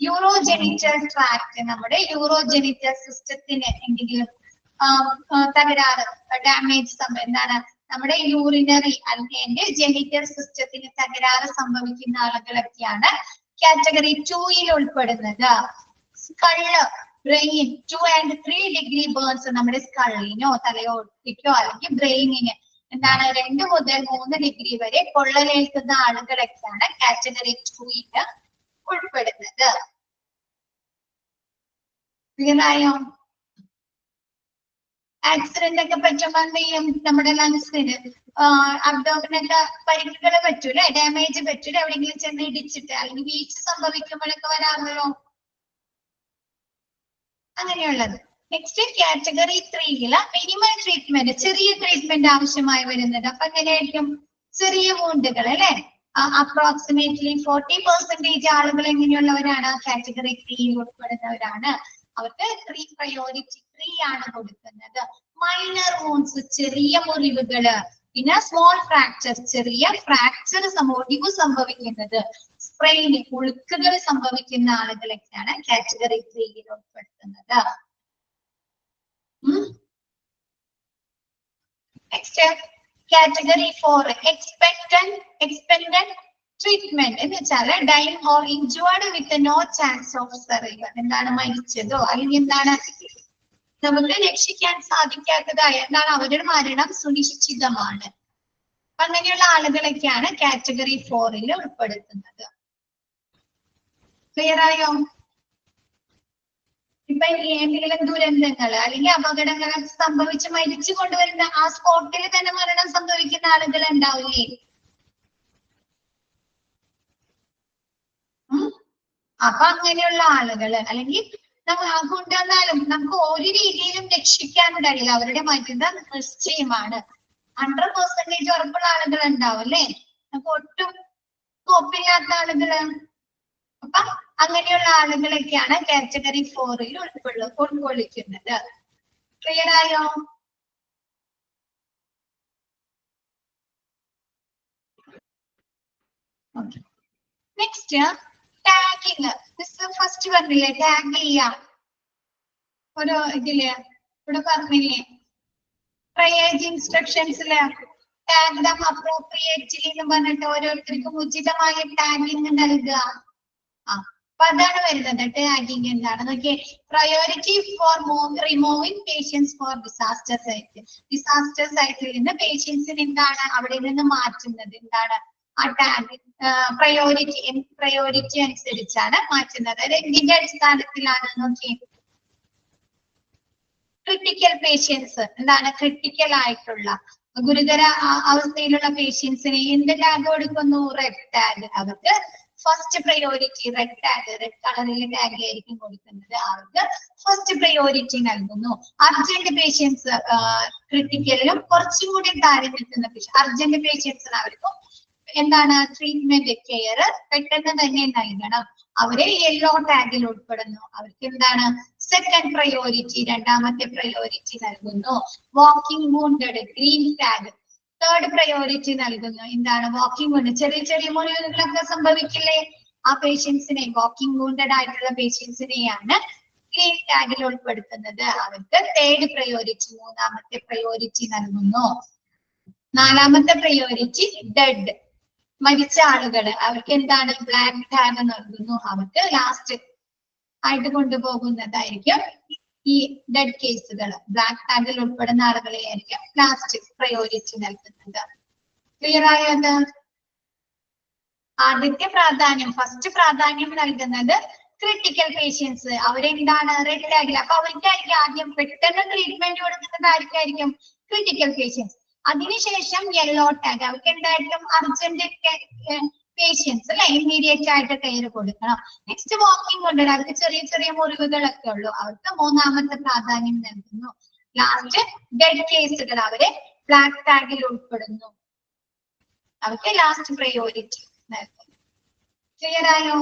യൂറോജെനിറ്റൽ ട്രാക്ട്, നമ്മുടെ യൂറോജെനിറ്റൽ സിസ്റ്റത്തിന് എന്തെങ്കിലും തകരാറ്, ഡാമേജ് എന്താണ് നമ്മുടെ യൂറിനറി അല്ലെങ്കിൽ ജെനിറ്റൽ സിസ്റ്റത്തിന് തകരാറ് സംഭവിക്കുന്ന ആളുകളൊക്കെയാണ് കാറ്റഗറി 2 ഉൾപ്പെടുന്നത്. Skull, brain 2 and 3 degree burns, നമ്മുടെ സ്കള്ളിനോ തലയോട്ടിക്കോ അല്ലെങ്കിൽ ബ്രെയിനിന് എന്താണ് 2 മുതൽ 3 ഡിഗ്രി വരെ പൊള്ളലേൽക്കുന്ന ആളുകളൊക്കെയാണ് കാറ്റഗറി 2 ഉൾപ്പെടുന്നത്. ക്ലിയറായോ? ആക്സിഡന്റ് ഒക്കെ പറ്റുമ്പോൾ എന്ത് ചെയ്യും? നമ്മുടെ ലങ്സിന് അബ്ഡോമിനൊക്കെ പരിക്കുകൾ പറ്റൂലെ, ഡാമേജ് പറ്റൂലെ, എവിടെയെങ്കിലും ചെന്ന് ഇടിച്ചിട്ട് അല്ലെങ്കിൽ വീഴ്ച സംഭവിക്കുമ്പോഴൊക്കെ വരാമല്ലോ, അങ്ങനെയുള്ളത്. നെക്സ്റ്റ് കാറ്റഗറി 3 മിനിമൽ ട്രീറ്റ്മെന്റ്, ചെറിയ ട്രീറ്റ്മെന്റ് ആവശ്യമായി വരുന്നത്. അപ്പൊ എങ്ങനെയായിരിക്കും? ചെറിയ വൂണ്ടുകൾ അല്ലെ, അപ്രോക്സിമേറ്റ്ലി 40% ആളുകൾ എങ്ങനെയുള്ളവരാണ്? കാറ്റഗറി 3 ഉൾപ്പെടുന്നവരാണ്. അവർക്ക് പ്രയോറിറ്റി 3 ആണ് കൊടുക്കുന്നത്. മൈനർ വൂൺസ്, ചെറിയ മുറിവുകള്, പിന്നെ സ്മോൾ ഫ്രാക്ചർ, ചെറിയ ഫ്രാക്ചർ ഒടിവ് സംഭവിക്കുന്നത്, സ്പ്രെയിൻ, ഉളുക്കുകൾ സംഭവിക്കുന്ന ആളുകളൊക്കെയാണ് കാറ്റഗറി 3 ഉൾപ്പെടുത്തുന്നത്. നെക്സ്റ്റ് കാറ്റഗറി 4 എക്സ്പെക്ടന്റ് ട്രീറ്റ്മെന്റ് എന്ന് വെച്ചാല് dying or injured with no chance of survival, എന്താണ് മരിച്ചതോ അല്ലെങ്കിൽ എന്താണ് നമുക്ക് രക്ഷിക്കാൻ സാധിക്കാത്തതായ എന്താണ് അവരുടെ മരണം സുനിശ്ചിതമാണ്. അങ്ങനെയുള്ള ആളുകളൊക്കെയാണ് കാറ്റഗറി 4 ഉൾപ്പെടുത്തുന്നത്. ക്ലിയർ ആയോ? ഇപ്പൊ എന്തെങ്കിലും ദുരന്തങ്ങൾ അല്ലെങ്കിൽ അപകടങ്ങൾ സംഭവിച്ച് മരിച്ചു കൊണ്ടുവരുന്ന ആ സ്പോട്ടിൽ തന്നെ മരണം സംഭവിക്കുന്ന ആളുകൾ ഉണ്ടാവില്ലേ? അപ്പൊ അങ്ങനെയുള്ള ആളുകള് അല്ലെങ്കിൽ കൊണ്ടുവന്നാലും നമുക്ക് ഒരു രീതിയിലും രക്ഷിക്കാൻ കഴിയില്ല, അവരുടെ മരണം നിശ്ചയമാണ്. 100% ഉറപ്പുള്ള ആളുകൾ ഉണ്ടാവും അല്ലെ, നമുക്ക് ഒട്ടും സ്കോപ്പില്ലാത്ത ആളുകള്. അപ്പൊ അങ്ങനെയുള്ള ആളുകളൊക്കെയാണ് കാറ്റഗറി 4 ഉൾക്കൊള്ളിക്കുന്നത്. ക്ലിയർ ആയോ? Next tagging. ഫസ്റ്റ് പറഞ്ഞില്ലേ ടാഗ് ചെയ്യാം, ഒരു ഇതില് ഇവിടെ പറഞ്ഞില്ലേ ട്രയേജ് ഇൻസ്ട്രക്ഷൻസില് ടാഗ് ദം അപ്രോപ്രിയേറ്റ്ലി എന്ന് പറഞ്ഞിട്ട് ഓരോരുത്തർക്കും ഉചിതമായ ടാഗിങ് നൽകുക. അപ്പൊ അതാണ് വരുന്നത് ടാഗിങ്. എന്താണ് നോക്കിയേ, priority for removing patients for disaster site. Disaster സൈറ്റിൽ നിന്ന് പേഷ്യൻസിന് എന്താണ് അവിടെ നിന്ന് മാറ്റുന്നത്, എന്താണ് ആ ടാഗ് പ്രയോറിറ്റി അനുസരിച്ചാണ് മാറ്റുന്നത്. എന്തിന്റെ അടിസ്ഥാനത്തിലാണ് നോക്കിയേ, ക്രിട്ടിക്കൽ പേഷ്യൻസ്, എന്താണ് ക്രിട്ടിക്കൽ ആയിട്ടുള്ള ഗുരുതര അവസ്ഥയിലുള്ള പേഷ്യൻസിന് എന്ത് ടാഗ് കൊടുക്കുന്നു? Red tag. അവർക്ക് first priority red tag, red കളറിലെ ടാഗ് ആയിരിക്കും കൊടുക്കുന്നത്. അവർക്ക് ഫസ്റ്റ് പ്രയോറിറ്റി നൽകുന്നു. അർജന്റ് പേഷ്യൻസ്, ക്രിട്ടിക്കലിലും കുറച്ചും കൂടി താഴെ നിൽക്കുന്ന അർജന്റ് പേഷ്യൻസിന് അവർക്കും എന്താണ് ട്രീറ്റ്മെന്റ് കെയർ പെട്ടെന്ന് തന്നെ നൽകണം. അവരെ യെല്ലോ ടാഗിൽ ഉൾപ്പെടുന്നു. അവർക്ക് എന്താണ് സെക്കൻഡ് പ്രയോറിറ്റി, രണ്ടാമത്തെ പ്രയോറിറ്റി നൽകുന്നു. Walking wounded, green tag, third priority നൽകുന്നു. എന്താണ് വാക്കിംഗ് വൂണ്ട്, ചെറിയ ചെറിയ മുറിവുകളൊക്കെ സംഭവിക്കില്ലേ, ആ പേഷ്യൻസിനെ വാക്കിംഗ് വൂണ്ടഡ് ആയിട്ടുള്ള പേഷ്യൻസിനെയാണ് ഗ്രീൻ ടാഗിൽ ഉൾപ്പെടുത്തുന്നത്. അവർക്ക് തേർഡ് പ്രയോറിറ്റി, മൂന്നാമത്തെ പ്രയോറിറ്റി നൽകുന്നു. നാലാമത്തെ പ്രയോറിറ്റി ഡെഡ്, മരിച്ച ആളുകൾ, അവർക്ക് എന്താണ് ബ്ലാക്ക് ടാഗ് നൽകുന്നു. അവർക്ക് ലാസ്റ്റ് ആയിട്ട് കൊണ്ടുപോകുന്നതായിരിക്കും ഈ ഡെഡ് കേസുകൾ. ബ്ലാക്ക് ടാഗിൽ ഉൾപ്പെടുന്ന ആളുകളെ ആയിരിക്കും ലാസ്റ്റ് പ്രയോറിറ്റി നൽകുന്നത്. ക്ലിയർ ആയത്? ആദ്യത്തെ പ്രാധാന്യം, ഫസ്റ്റ് പ്രാധാന്യം നൽകുന്നത് ക്രിട്ടിക്കൽ പേഷ്യൻസ്. അവരെന്താണ് റെഡ് ടാഗിൽ. അപ്പൊ അവർക്കായിരിക്കും ആദ്യം പെട്ടെന്ന് ട്രീറ്റ്മെന്റ് കൊടുക്കുന്നത് ആർക്കായിരിക്കും? Critical patients. അതിനുശേഷം യെല്ലോ ടാഗ്, അവർക്ക് എന്തായിരിക്കും? അർജന്റ് പേഷ്യൻസ് അല്ലെ, ഇമ്മീഡിയറ്റ് ആയിട്ട് കെയർ കൊടുക്കണം. നെക്സ്റ്റ് വാക്കിംഗ് കൊണ്ട് അവർക്ക് ചെറിയ ചെറിയ മുറിവുകളൊക്കെ ഉള്ളൂ, അവർക്ക് മൂന്നാമത്തെ പ്രാധാന്യം നൽകുന്നു. ലാസ്റ്റ് ഡെഡ് കേസുകൾ, അവരെ ബ്ലാക്ക് ടാഗിൽ ഉൾപ്പെടുന്നു, അവർക്ക് ലാസ്റ്റ് പ്രയോറിറ്റി നൽകുന്നു. ക്ലിയർ ആയോ?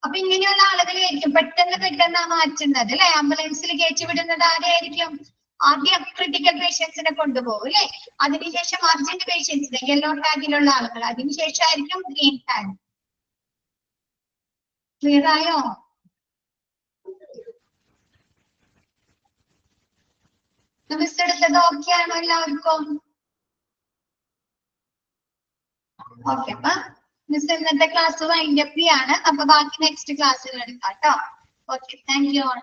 അപ്പൊ ഇങ്ങനെയുള്ള ആളുകളായിരിക്കും പെട്ടെന്ന് മാറ്റുന്നത് അല്ലെ. ആംബുലൻസിൽ കയറ്റി വിടുന്നത് ആരെയായിരിക്കും? ആദ്യം ക്രിട്ടിക്കൽ പേഷ്യൻസിനെ കൊണ്ടുപോകും അല്ലെ, അതിനുശേഷം അർജന്റ് പേഷ്യൻസിനെ യെല്ലോ ടാഗിലുള്ള ആളുകൾ, അതിനുശേഷം ആയിരിക്കും ഗ്രീൻ ടാഗ്. ക്ലിയർ ആയോ? മിസ് എടുത്തത് ഓക്കെ ആണോ എല്ലാവർക്കും? ഓക്കെ, അപ്പൊ മിസ് ഇന്നത്തെ ക്ലാസ് വൈൻഡ് അപ്പ് ചെയ്യാണ്. അപ്പൊ ബാക്കി നെക്സ്റ്റ് ക്ലാസ്സിൽ എടുക്കാം കേട്ടോ. Okay, thank you all.